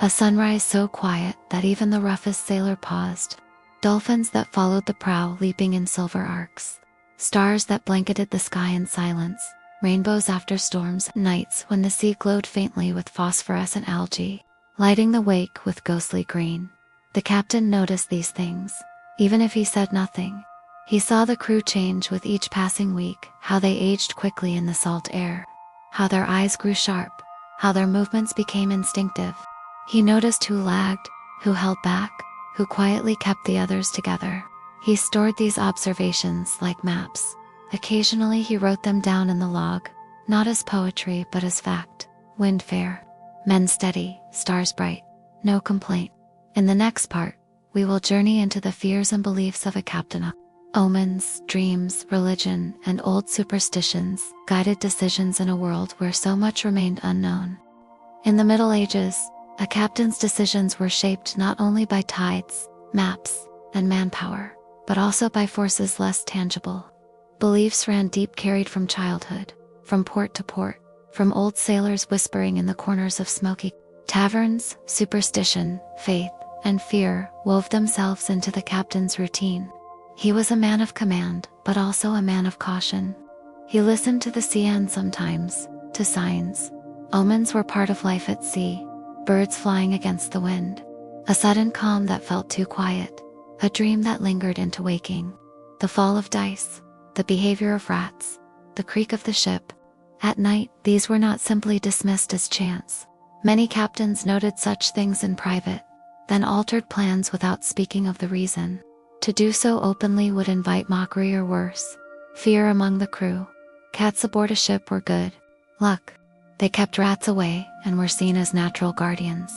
Speaker 1: A sunrise so quiet that even the roughest sailor paused. Dolphins that followed the prow leaping in silver arcs. Stars that blanketed the sky in silence. Rainbows after storms, nights when the sea glowed faintly with phosphorescent algae, lighting the wake with ghostly green. The captain noticed these things, even if he said nothing. He saw the crew change with each passing week, how they aged quickly in the salt air, how their eyes grew sharp, how their movements became instinctive. He noticed who lagged, who held back, who quietly kept the others together. He stored these observations like maps. Occasionally he wrote them down in the log, not as poetry but as fact. Wind fair, men steady, stars bright, no complaint. In the next part, we will journey into the fears and beliefs of a captain. Omens, dreams, religion, and old superstitions guided decisions in a world where so much remained unknown. In the Middle Ages, a captain's decisions were shaped not only by tides, maps, and manpower, but also by forces less tangible. Beliefs ran deep, carried from childhood, from port to port, from old sailors whispering in the corners of smoky taverns. Superstition, faith, and fear wove themselves into the captain's routine. He was a man of command, but also a man of caution. He listened to the sea and sometimes to signs. Omens were part of life at sea, birds flying against the wind, a sudden calm that felt too quiet, a dream that lingered into waking, the fall of dice, the behavior of rats, the creak of the ship. At night, these were not simply dismissed as chance. Many captains noted such things in private, then altered plans without speaking of the reason. To do so openly would invite mockery or worse, fear among the crew. Cats aboard a ship were good luck. They kept rats away and were seen as natural guardians.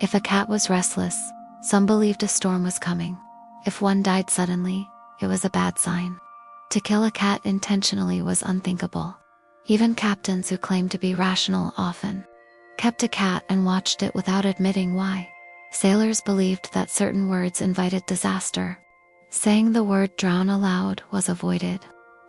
Speaker 1: If a cat was restless, some believed a storm was coming. If one died suddenly, it was a bad sign. To kill a cat intentionally was unthinkable. Even captains who claimed to be rational often kept a cat and watched it without admitting why. Sailors believed that certain words invited disaster. Saying the word drown aloud was avoided.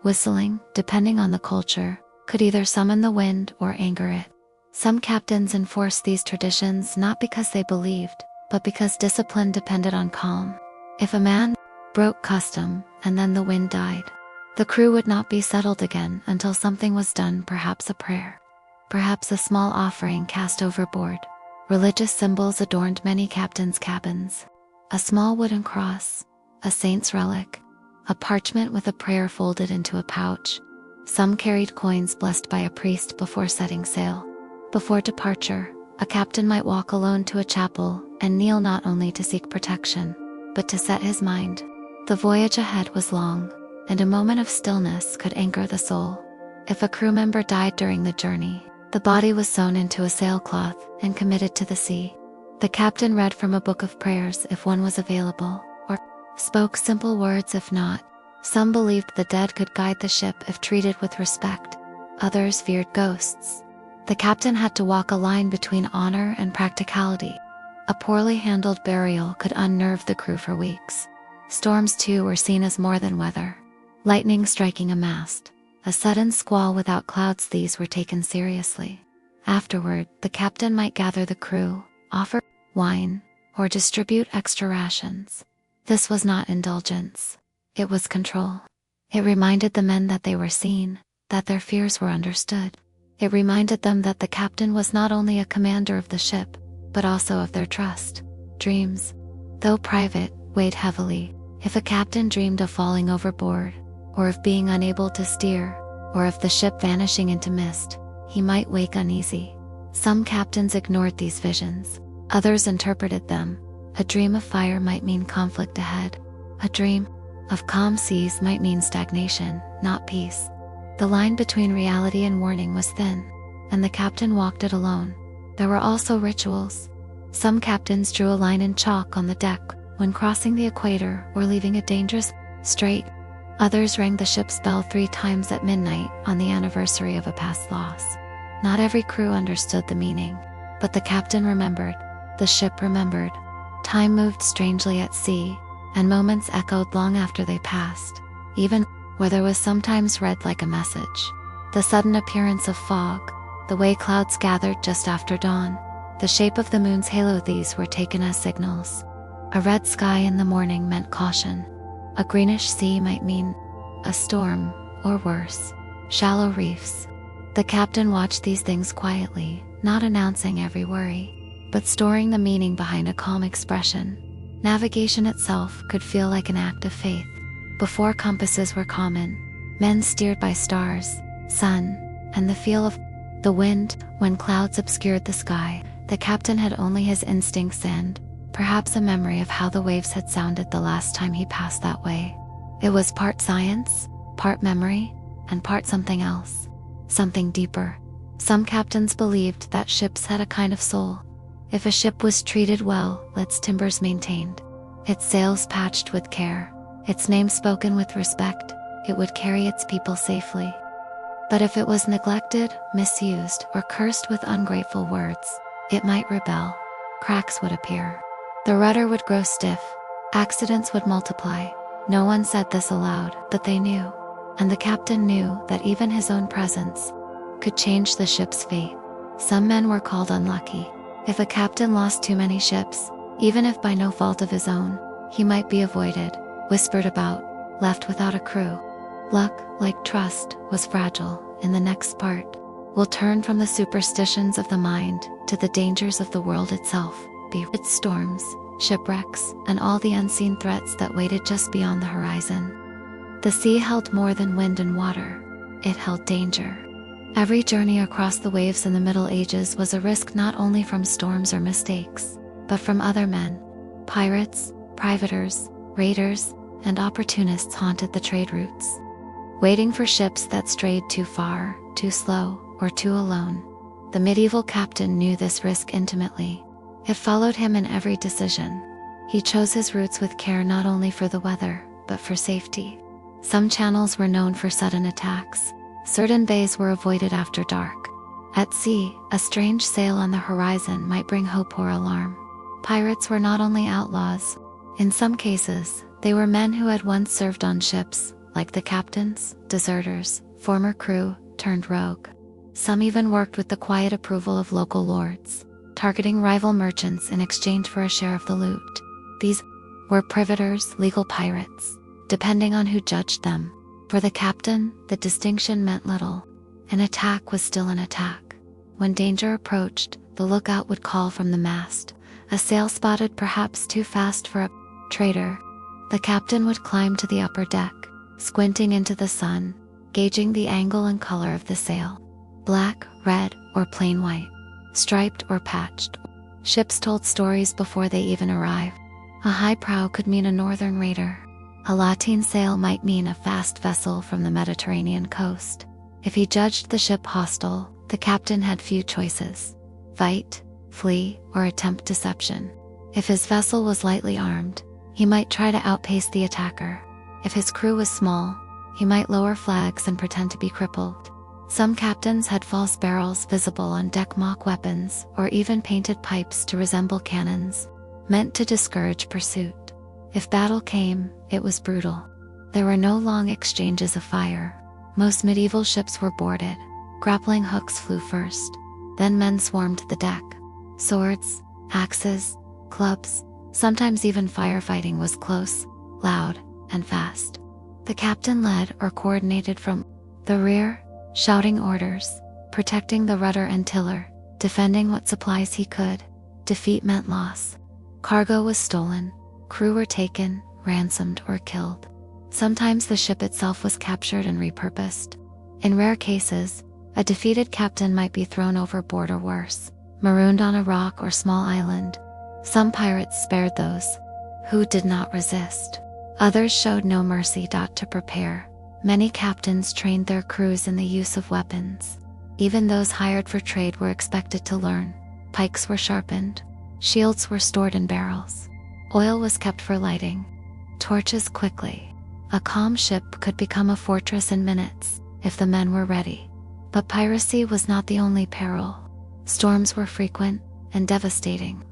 Speaker 1: Whistling, depending on the culture, could either summon the wind or anger it. Some captains enforced these traditions not because they believed, but because discipline depended on calm. If a man broke custom and then the wind died, the crew would not be settled again until something was done, perhaps a prayer, perhaps a small offering cast overboard. Religious symbols adorned many captains' cabins. A small wooden cross, a saint's relic, a parchment with a prayer folded into a pouch. Some carried coins blessed by a priest before setting sail. Before departure, a captain might walk alone to a chapel and kneel not only to seek protection, but to set his mind. The voyage ahead was long, and a moment of stillness could anchor the soul. If a crew member died during the journey, the body was sewn into a sailcloth and committed to the sea. The captain read from a book of prayers if one was available, or spoke simple words if not. Some believed the dead could guide the ship if treated with respect. Others feared ghosts. The captain had to walk a line between honor and practicality. A poorly handled burial could unnerve the crew for weeks. Storms too were seen as more than weather. Lightning striking a mast, a sudden squall without clouds, these were taken seriously. Afterward, the captain might gather the crew, offer wine, or distribute extra rations. This was not indulgence. It was control. It reminded the men that they were seen, that their fears were understood. It reminded them that the captain was not only a commander of the ship, but also of their trust. Dreams, though private, weighed heavily. If a captain dreamed of falling overboard, or of being unable to steer, or of the ship vanishing into mist, he might wake uneasy. Some captains ignored these visions. Others interpreted them. A dream of fire might mean conflict ahead. A dream of calm seas might mean stagnation, not peace. The line between reality and warning was thin, and the captain walked it alone. There were also rituals. Some captains drew a line in chalk on the deck, when crossing the equator or leaving a dangerous strait. Others rang the ship's bell 3 times at midnight on the anniversary of a past loss. Not every crew understood the meaning, but the captain remembered. The ship remembered. Time moved strangely at sea, and moments echoed long after they passed. Even weather was sometimes read like a message. The sudden appearance of fog, the way clouds gathered just after dawn, the shape of the moon's halo, these were taken as signals. A red sky in the morning meant caution. A greenish sea might mean a storm, or worse, shallow reefs. The captain watched these things quietly, not announcing every worry, but storing the meaning behind a calm expression. Navigation itself could feel like an act of faith. Before compasses were common, men steered by stars, sun, and the feel of the wind. When clouds obscured the sky, the captain had only his instincts and perhaps a memory of how the waves had sounded the last time he passed that way. It was part science, part memory, and part something else, something deeper. Some captains believed that ships had a kind of soul. If a ship was treated well, its timbers maintained, its sails patched with care, its name spoken with respect, it would carry its people safely. But if it was neglected, misused, or cursed with ungrateful words, it might rebel. Cracks would appear. The rudder would grow stiff. Accidents would multiply. No one said this aloud, but they knew. And the captain knew that even his own presence could change the ship's fate. Some men were called unlucky. If a captain lost too many ships, even if by no fault of his own, he might be avoided, whispered about, left without a crew. Luck, like trust, was fragile. In the next part, we'll turn from the superstitions of the mind to the dangers of the world itself, be it storms, shipwrecks, and all the unseen threats that waited just beyond the horizon. The sea held more than wind and water. It held danger. Every journey across the waves in the Middle Ages was a risk, not only from storms or mistakes, but from other men. Pirates, privateers, raiders, and opportunists haunted the trade routes, waiting for ships that strayed too far, too slow, or too alone. The medieval captain knew this risk intimately. It followed him in every decision. He chose his routes with care, not only for the weather, but for safety. Some channels were known for sudden attacks. Certain bays were avoided after dark. At sea, a strange sail on the horizon might bring hope or alarm. Pirates were not only outlaws. In some cases, they were men who had once served on ships, like the captains, deserters, former crew, turned rogue. Some even worked with the quiet approval of local lords, targeting rival merchants in exchange for a share of the loot. These were privateers, legal pirates, depending on who judged them. For the captain, the distinction meant little. An attack was still an attack. When danger approached, the lookout would call from the mast. A sail spotted perhaps too fast for a trader. The captain would climb to the upper deck, squinting into the sun, gauging the angle and color of the sail. Black, red, or plain white. Striped or patched. Ships told stories before they even arrived. A high prow could mean a northern raider. A lateen sail might mean a fast vessel from the Mediterranean coast. If he judged the ship hostile, the captain had few choices: fight, flee, or attempt deception. If his vessel was lightly armed, he might try to outpace the attacker. If his crew was small, he might lower flags and pretend to be crippled. Some captains had false barrels visible on deck, mock weapons, or even painted pipes to resemble cannons, meant to discourage pursuit. If battle came, it was brutal. There were no long exchanges of fire. Most medieval ships were boarded. Grappling hooks flew first. Then men swarmed the deck. Swords, axes, clubs, sometimes even firefighting was close, loud, and fast. The captain led or coordinated from the rear, shouting orders, protecting the rudder and tiller, defending what supplies he could. Defeat meant loss. Cargo was stolen. Crew were taken, ransomed, or killed. Sometimes the ship itself was captured and repurposed. In rare cases, a defeated captain might be thrown overboard or worse, marooned on a rock or small island. Some pirates spared those who did not resist. Others showed no mercy. To prepare, many captains trained their crews in the use of weapons. Even those hired for trade were expected to learn. Pikes were sharpened. Shields were stored in barrels. Oil was kept for lighting. Torches quickly. A calm ship could become a fortress in minutes, if the men were ready. But piracy was not the only peril. Storms were frequent and devastating.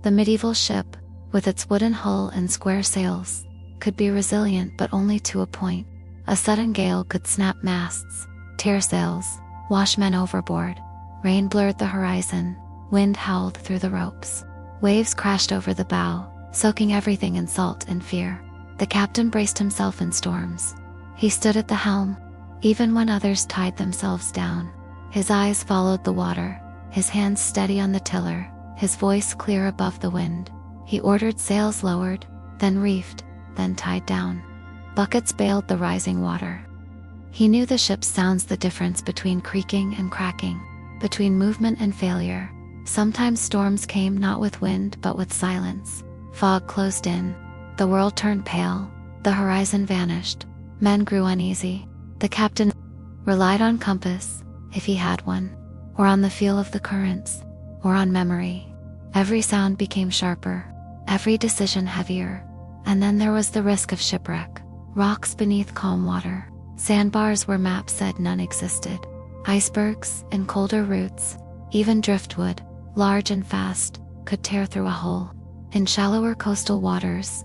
Speaker 1: The medieval ship, with its wooden hull and square sails, could be resilient but only to a point. A sudden gale could snap masts, tear sails, wash men overboard. Rain blurred the horizon, wind howled through the ropes. Waves crashed over the bow, soaking everything in salt and fear. The captain braced himself in storms. He stood at the helm, even when others tied themselves down. His eyes followed the water, his hands steady on the tiller, his voice clear above the wind. He ordered sails lowered, then reefed, then tied down. Buckets bailed the rising water. He knew the ship's sounds, the difference between creaking and cracking, between movement and failure. Sometimes storms came not with wind but with silence. Fog closed in. The world turned pale. The horizon vanished. Men grew uneasy. The captain relied on compass, if he had one, or on the feel of the currents, or on memory. Every sound became sharper, every decision heavier. And then there was the risk of shipwreck. Rocks beneath calm water. Sandbars where maps said none existed. Icebergs and colder routes. Even driftwood, large and fast, could tear through a hole. In shallower coastal waters,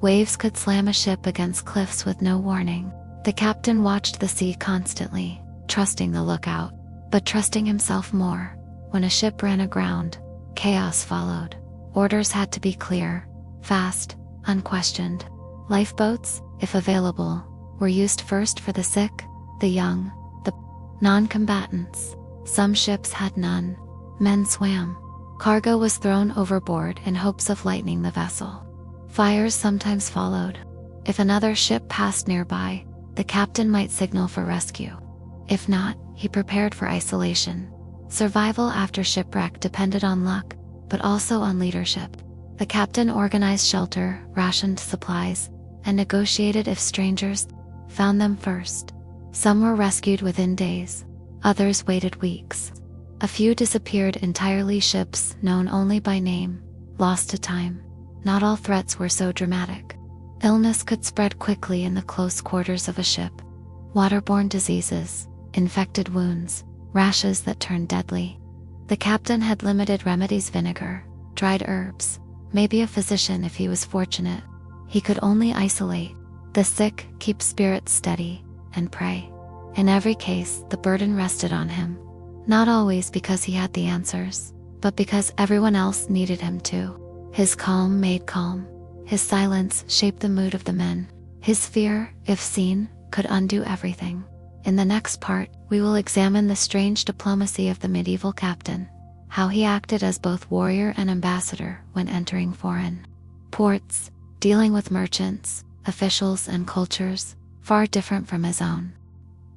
Speaker 1: waves could slam a ship against cliffs with no warning. The captain watched the sea constantly, trusting the lookout, but trusting himself more. When a ship ran aground, chaos followed. Orders had to be clear, fast, unquestioned. Lifeboats, if available, were used first for the sick, the young, the non-combatants. Some ships had none. Men swam. Cargo was thrown overboard in hopes of lightening the vessel. Fires sometimes followed. If another ship passed nearby, the captain might signal for rescue. If not, he prepared for isolation. Survival after shipwreck depended on luck, but also on leadership. The captain organized shelter, rationed supplies, and negotiated if strangers found them first. Some were rescued within days. Others waited weeks. A few disappeared entirely, ships known only by name, lost to time. Not all threats were so dramatic. Illness could spread quickly in the close quarters of a ship. Waterborne diseases, infected wounds, rashes that turned deadly. The captain had limited remedies: vinegar, dried herbs, maybe a physician if he was fortunate. He could only isolate the sick, keep spirits steady, and pray. In every case, the burden rested on him. Not always because he had the answers, but because everyone else needed him to. His calm made calm. His silence shaped the mood of the men. His fear, if seen, could undo everything. In the next part, we will examine the strange diplomacy of the medieval captain, how he acted as both warrior and ambassador when entering foreign ports, dealing with merchants, officials, and cultures far different from his own.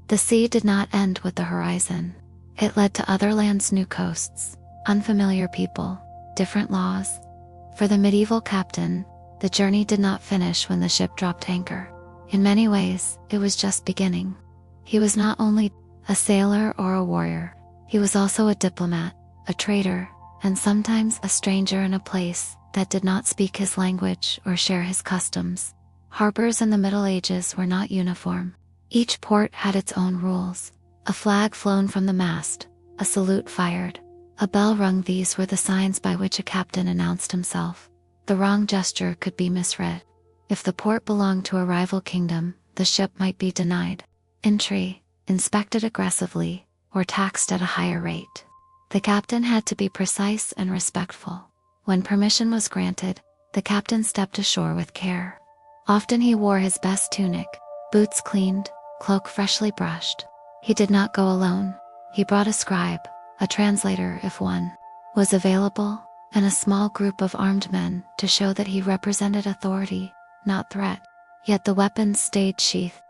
Speaker 1: The sea did not end with the horizon. It led to other lands, new coasts, unfamiliar people, different laws. For the medieval captain, the journey did not finish when the ship dropped anchor. In many ways, it was just beginning. He was not only a sailor or a warrior, he was also a diplomat, a trader, and sometimes a stranger in a place that did not speak his language or share his customs. Harbors in the Middle Ages were not uniform. Each port had its own rules. A flag flown from the mast, a salute fired, a bell rung. These were the signs by which a captain announced himself. The wrong gesture could be misread. If the port belonged to a rival kingdom, the ship might be denied entry, inspected aggressively, or taxed at a higher rate. The captain had to be precise and respectful. When permission was granted, the captain stepped ashore with care. Often he wore his best tunic, boots cleaned, cloak freshly brushed. He did not go alone. He brought a scribe, a translator if one was available, and a small group of armed men to show that he represented authority, not threat. Yet the weapons stayed sheathed.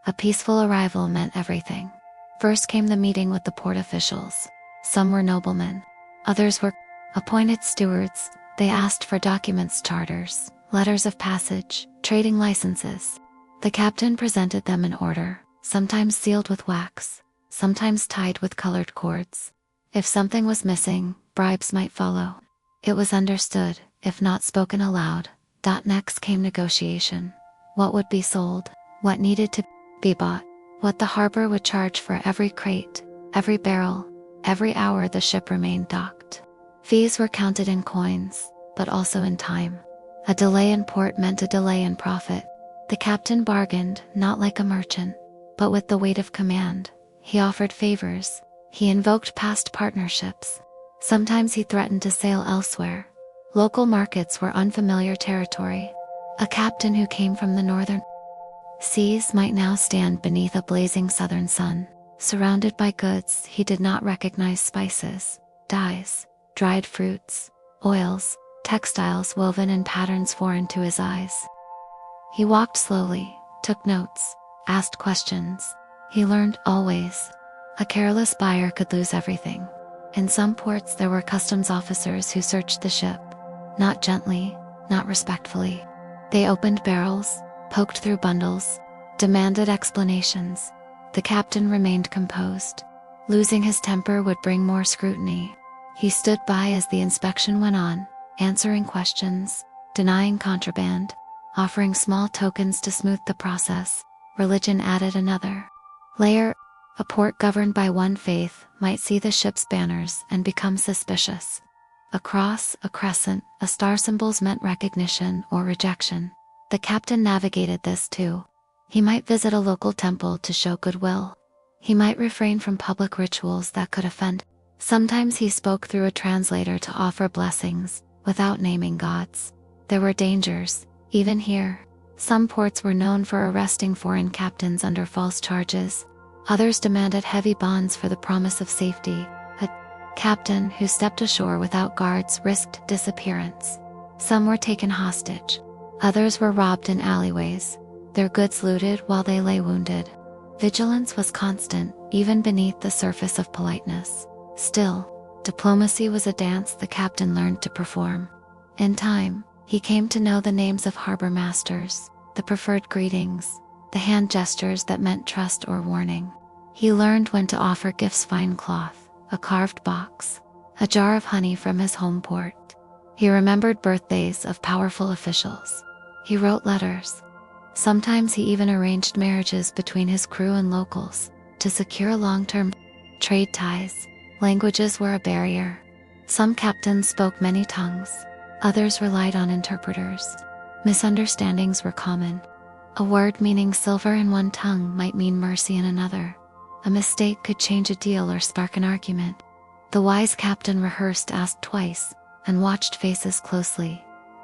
Speaker 1: A peaceful arrival meant everything. First came the meeting with the port officials. Some were noblemen. Others were appointed stewards. They asked for documents, charters, letters of passage, trading licenses. The captain presented them in order, sometimes sealed with wax, sometimes tied with colored cords. If something was missing, bribes might follow. It was understood, if not spoken aloud, Next came negotiation. What would be sold, what needed to be bought, what the harbor would charge for every crate, every barrel, every hour the ship remained docked. Fees were counted in coins, but also in time. A delay in port meant a delay in profit. The captain bargained, not like a merchant, but with the weight of command. He offered favors. He invoked past partnerships. Sometimes he threatened to sail elsewhere. Local markets were unfamiliar territory. A captain who came from the northern seas might now stand beneath a blazing southern sun. Surrounded by goods he did not recognize: spices, dyes, dried fruits, oils, textiles woven in patterns foreign to his eyes. He walked slowly, took notes, asked questions. He learned always. A careless buyer could lose everything. In some ports there were customs officers who searched the ship. Not gently, not respectfully. They opened barrels, poked through bundles, demanded explanations. The captain remained composed. Losing his temper would bring more scrutiny. He stood by as the inspection went on, answering questions, denying contraband, offering small tokens to smooth the process. Religion added another layer. A port governed by one faith might see the ship's banners and become suspicious. A cross, a crescent, a star symbols meant recognition or rejection. The captain navigated this too. He might visit a local temple to show goodwill. He might refrain from public rituals that could offend. Sometimes he spoke through a translator to offer blessings, without naming gods. There were dangers, even here. Some ports were known for arresting foreign captains under false charges. Others demanded heavy bonds for the promise of safety. A captain who stepped ashore without guards risked disappearance. Some were taken hostage. Others were robbed in alleyways, their goods looted while they lay wounded. Vigilance was constant, even beneath the surface of politeness. Still, diplomacy was a dance the captain learned to perform. In time, he came to know the names of harbor masters, the preferred greetings, the hand gestures that meant trust or warning. He learned when to offer gifts: fine cloth, a carved box, a jar of honey from his home port. He remembered birthdays of powerful officials. He wrote letters. Sometimes he even arranged marriages between his crew and locals to secure long-term trade ties. Languages were a barrier. Some captains spoke many tongues. Others relied on interpreters. Misunderstandings were common. A word meaning silver in one tongue might mean mercy in another. A mistake could change a deal or spark an argument. The wise captain rehearsed, asked twice, and watched faces closely.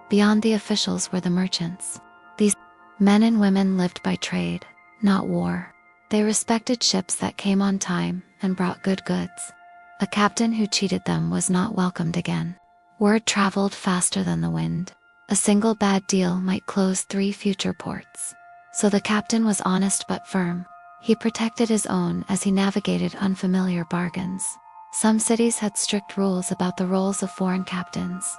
Speaker 1: Beyond the officials were the merchants. These men and women lived by trade, not war. They respected ships that came on time and brought good goods. A captain who cheated them was not welcomed again. Word traveled faster than the wind. A single bad deal might close 3 future ports. So the captain was honest but firm. He protected his own as he navigated unfamiliar bargains. Some cities had strict rules about the roles of foreign captains.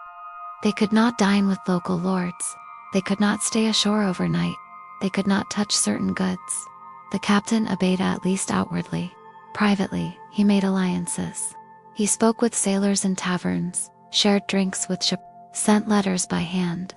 Speaker 1: They could not dine with local lords. They could not stay ashore overnight. They could not touch certain goods. The captain obeyed, at least outwardly. Privately, he made alliances. He spoke with sailors in taverns, shared drinks with ship, sent letters by hand.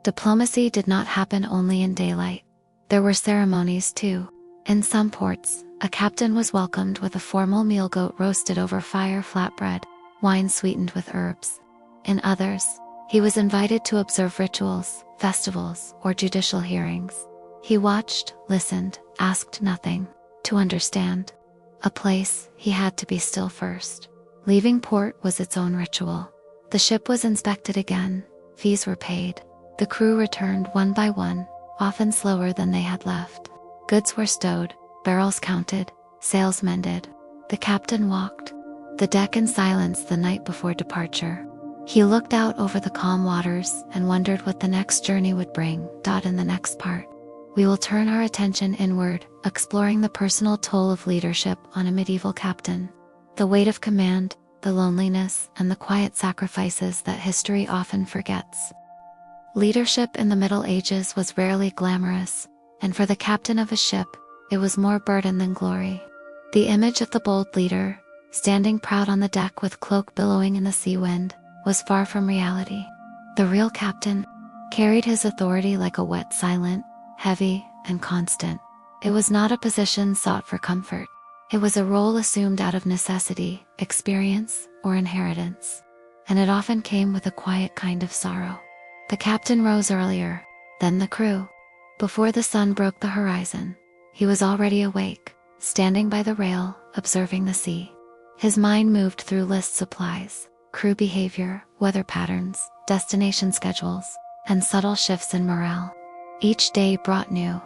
Speaker 1: Diplomacy did not happen only in daylight. There were ceremonies too. In some ports, a captain was welcomed with a formal meal: goat roasted over fire, flatbread, wine sweetened with herbs. In others, he was invited to observe rituals, festivals, or judicial hearings. He watched, listened, asked nothing. To understand a place, he had to be still first. Leaving port was its own ritual. The ship was inspected again, fees were paid. The crew returned one by one, often slower than they had left. Goods were stowed, barrels counted, sails mended. The captain walked the deck in silence the night before departure. He looked out over the calm waters and wondered what the next journey would bring. In the next part, we will turn our attention inward, exploring the personal toll of leadership on a medieval captain. The weight of command, the loneliness, and the quiet sacrifices that history often forgets. Leadership in the Middle Ages was rarely glamorous, and for the captain of a ship, it was more burden than glory. The image of the bold leader, standing proud on the deck with cloak billowing in the sea wind, was far from reality. The real captain, carried his authority like a wet, silent, heavy, and constant. It was not a position sought for comfort. It was a role assumed out of necessity, experience, or inheritance. And it often came with a quiet kind of sorrow. The captain rose earlier than the crew. Before the sun broke the horizon, he was already awake, standing by the rail, observing the sea. His mind moved through list supplies, crew behavior, weather patterns, destination schedules, and subtle shifts in morale. Each day brought new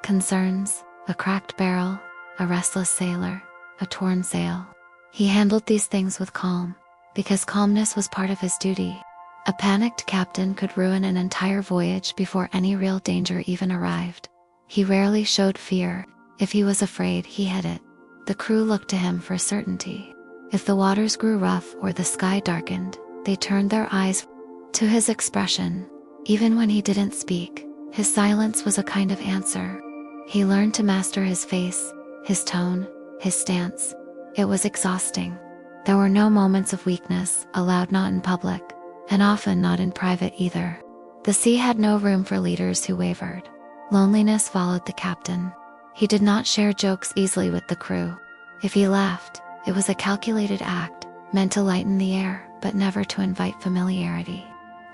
Speaker 1: concerns, a cracked barrel, a restless sailor, a torn sail. He handled these things with calm, because calmness was part of his duty. A panicked captain could ruin an entire voyage before any real danger even arrived. He rarely showed fear. If he was afraid, he hid it. The crew looked to him for certainty. If the waters grew rough or the sky darkened, they turned their eyes to his expression. Even when he didn't speak, his silence was a kind of answer. He learned to master his face, his tone, his stance. It was exhausting. There were no moments of weakness, allowed not in public, and often not in private either. The sea had no room for leaders who wavered. Loneliness followed the captain. He did not share jokes easily with the crew. If he laughed, it was a calculated act, meant to lighten the air, but never to invite familiarity.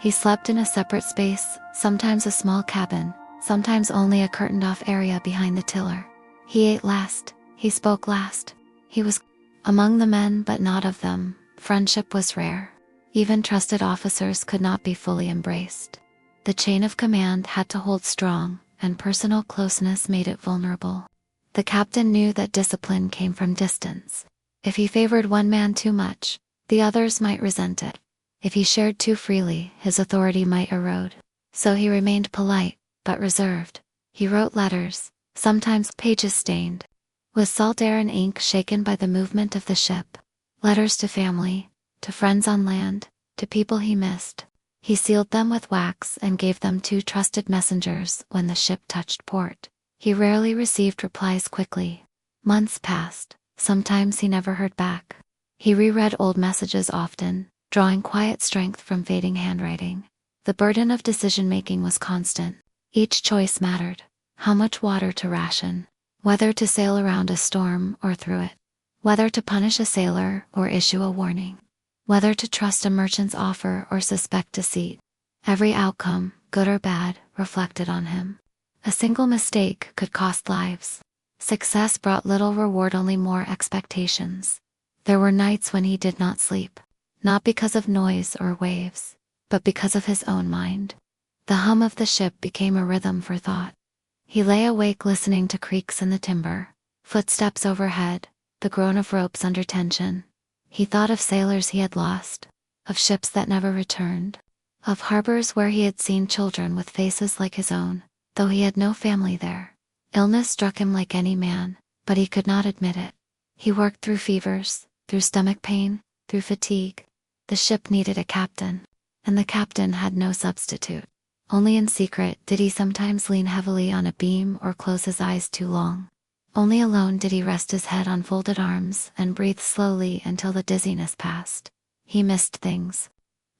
Speaker 1: He slept in a separate space, sometimes a small cabin, sometimes only a curtained-off area behind the tiller. He ate last, he spoke last. He was among the men but not of them. Friendship was rare. Even trusted officers could not be fully embraced. The chain of command had to hold strong, and personal closeness made it vulnerable. The captain knew that discipline came from distance. If he favored one man too much, the others might resent it. If he shared too freely, his authority might erode. So he remained polite, but reserved. He wrote letters, sometimes pages stained with salt air and ink shaken by the movement of the ship. Letters to family, to friends on land, to people he missed. He sealed them with wax and gave them to trusted messengers when the ship touched port. He rarely received replies quickly. Months passed. Sometimes he never heard back. He reread old messages often, drawing quiet strength from fading handwriting. The burden of decision-making was constant. Each choice mattered. How much water to ration, whether to sail around a storm or through it, whether to punish a sailor or issue a warning, whether to trust a merchant's offer or suspect deceit. Every outcome, good or bad, reflected on him. A single mistake could cost lives. Success brought little reward, only more expectations. There were nights when he did not sleep, not because of noise or waves, but because of his own mind. The hum of the ship became a rhythm for thought. He lay awake listening to creaks in the timber, footsteps overhead, the groan of ropes under tension. He thought of sailors he had lost, of ships that never returned, of harbors where he had seen children with faces like his own, though he had no family there. Illness struck him like any man, but he could not admit it. He worked through fevers, through stomach pain, through fatigue. The ship needed a captain, and the captain had no substitute. Only in secret did he sometimes lean heavily on a beam or close his eyes too long. Only alone did he rest his head on folded arms and breathe slowly until the dizziness passed. He missed things.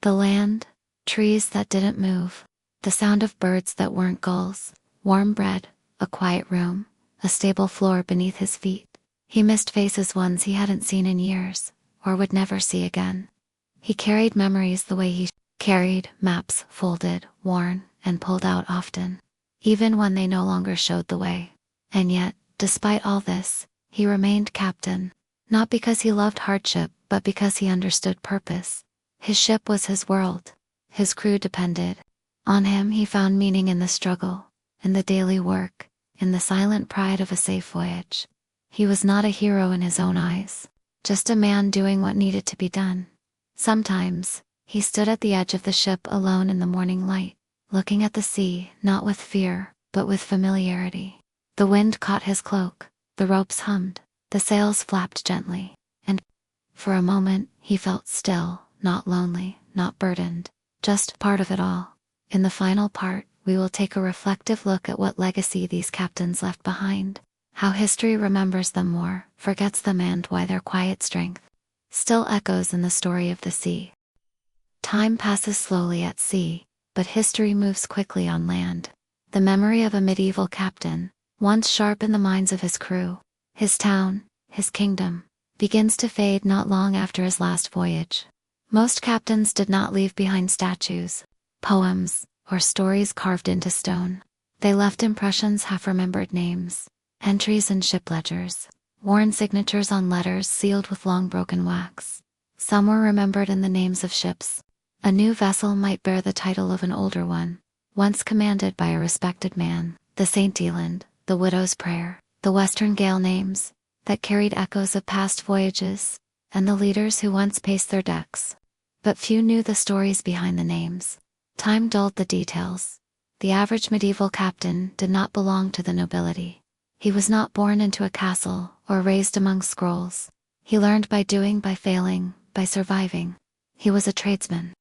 Speaker 1: The land, trees that didn't move, the sound of birds that weren't gulls, warm bread, a quiet room, a stable floor beneath his feet. He missed faces, ones he hadn't seen in years, or would never see again. He carried memories the way he carried maps, folded, worn, and pulled out often, even when they no longer showed the way. And yet, despite all this, he remained captain, not because he loved hardship, but because he understood purpose. His ship was his world. His crew depended on him. He found meaning in the struggle, in the daily work, in the silent pride of a safe voyage. He was not a hero in his own eyes, just a man doing what needed to be done. Sometimes, he stood at the edge of the ship alone in the morning light, looking at the sea, not with fear, but with familiarity. The wind caught his cloak, the ropes hummed, the sails flapped gently, and for a moment he felt still, not lonely, not burdened, just part of it all. In the final part, we will take a reflective look at what legacy these captains left behind, how history remembers them more, forgets them, and why their quiet strength still echoes in the story of the sea. Time passes slowly at sea. but history moves quickly on land. The memory of a medieval captain, once sharp in the minds of his crew, his town, his kingdom, begins to fade not long after his last voyage. Most captains did not leave behind statues, poems, or stories carved into stone. They left impressions, half-remembered names, entries in ship ledgers, worn signatures on letters sealed with long broken wax. Some were remembered in the names of ships. A new vessel might bear the title of an older one, once commanded by a respected man, the St. Eland, the Widow's Prayer, the Western Gale names, that carried echoes of past voyages, and the leaders who once paced their decks. But few knew the stories behind the names. Time dulled the details. The average medieval captain did not belong to the nobility. He was not born into a castle, or raised among scrolls. He learned by doing, by failing, by surviving. He was a tradesman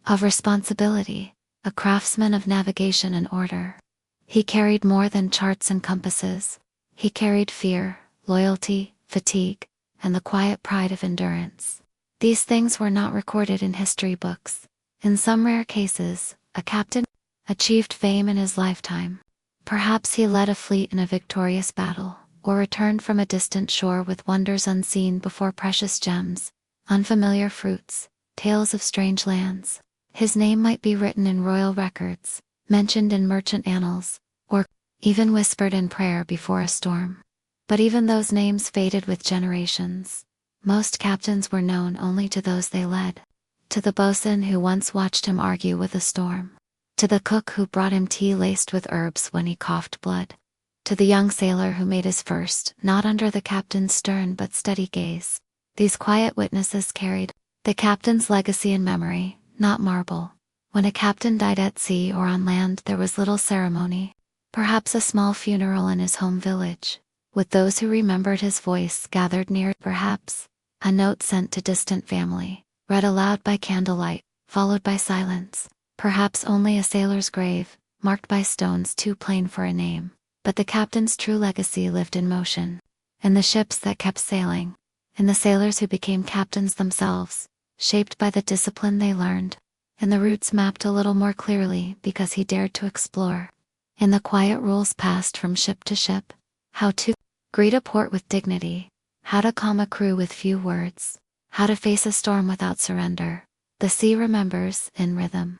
Speaker 1: of responsibility, a craftsman of navigation and order. He carried more than charts and compasses. He carried fear, loyalty, fatigue, and the quiet pride of endurance. These things were not recorded in history books. In some rare cases, a captain achieved fame in his lifetime. Perhaps he led a fleet in a victorious battle, or returned from a distant shore with wonders unseen before, precious gems, unfamiliar fruits, tales of strange lands. His name might be written in royal records, mentioned in merchant annals, or even whispered in prayer before a storm. But even those names faded with generations. Most captains were known only to those they led. To the boatswain who once watched him argue with a storm. To the cook who brought him tea laced with herbs when he coughed blood. To the young sailor who made his first, not under the captain's stern but steady gaze. These quiet witnesses carried the captain's legacy in memory, not marble. When a captain died at sea or on land, there was little ceremony. Perhaps a small funeral in his home village, with those who remembered his voice gathered near. Perhaps a note sent to distant family, read aloud by candlelight, followed by silence. Perhaps only a sailor's grave, marked by stones too plain for a name. But the captain's true legacy lived in motion. In the ships that kept sailing. In the sailors who became captains themselves, shaped by the discipline they learned. In the routes mapped a little more clearly because he dared to explore. In the quiet rules passed from ship to ship. How to greet a port with dignity. How to calm a crew with few words. How to face a storm without surrender. The sea remembers, in rhythm.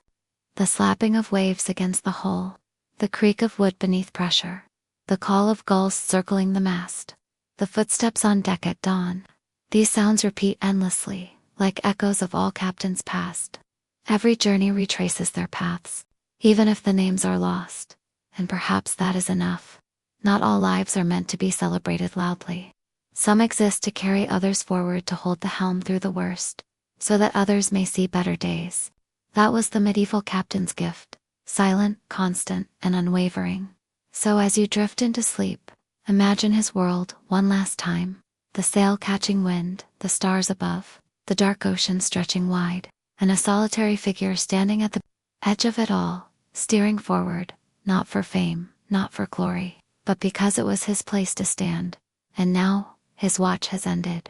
Speaker 1: The slapping of waves against the hull. The creak of wood beneath pressure. The call of gulls circling the mast. The footsteps on deck at dawn. These sounds repeat endlessly, like echoes of all captains past. Every journey retraces their paths, even if the names are lost. And perhaps that is enough. Not all lives are meant to be celebrated loudly. Some exist to carry others forward, to hold the helm through the worst, so that others may see better days. That was the medieval captain's gift, silent, constant, and unwavering. So as you drift into sleep, imagine his world one last time, the sail catching wind, the stars above, the dark ocean stretching wide, and a solitary figure standing at the edge of it all, steering forward, not for fame, not for glory, but because it was his place to stand. And now, his watch has ended.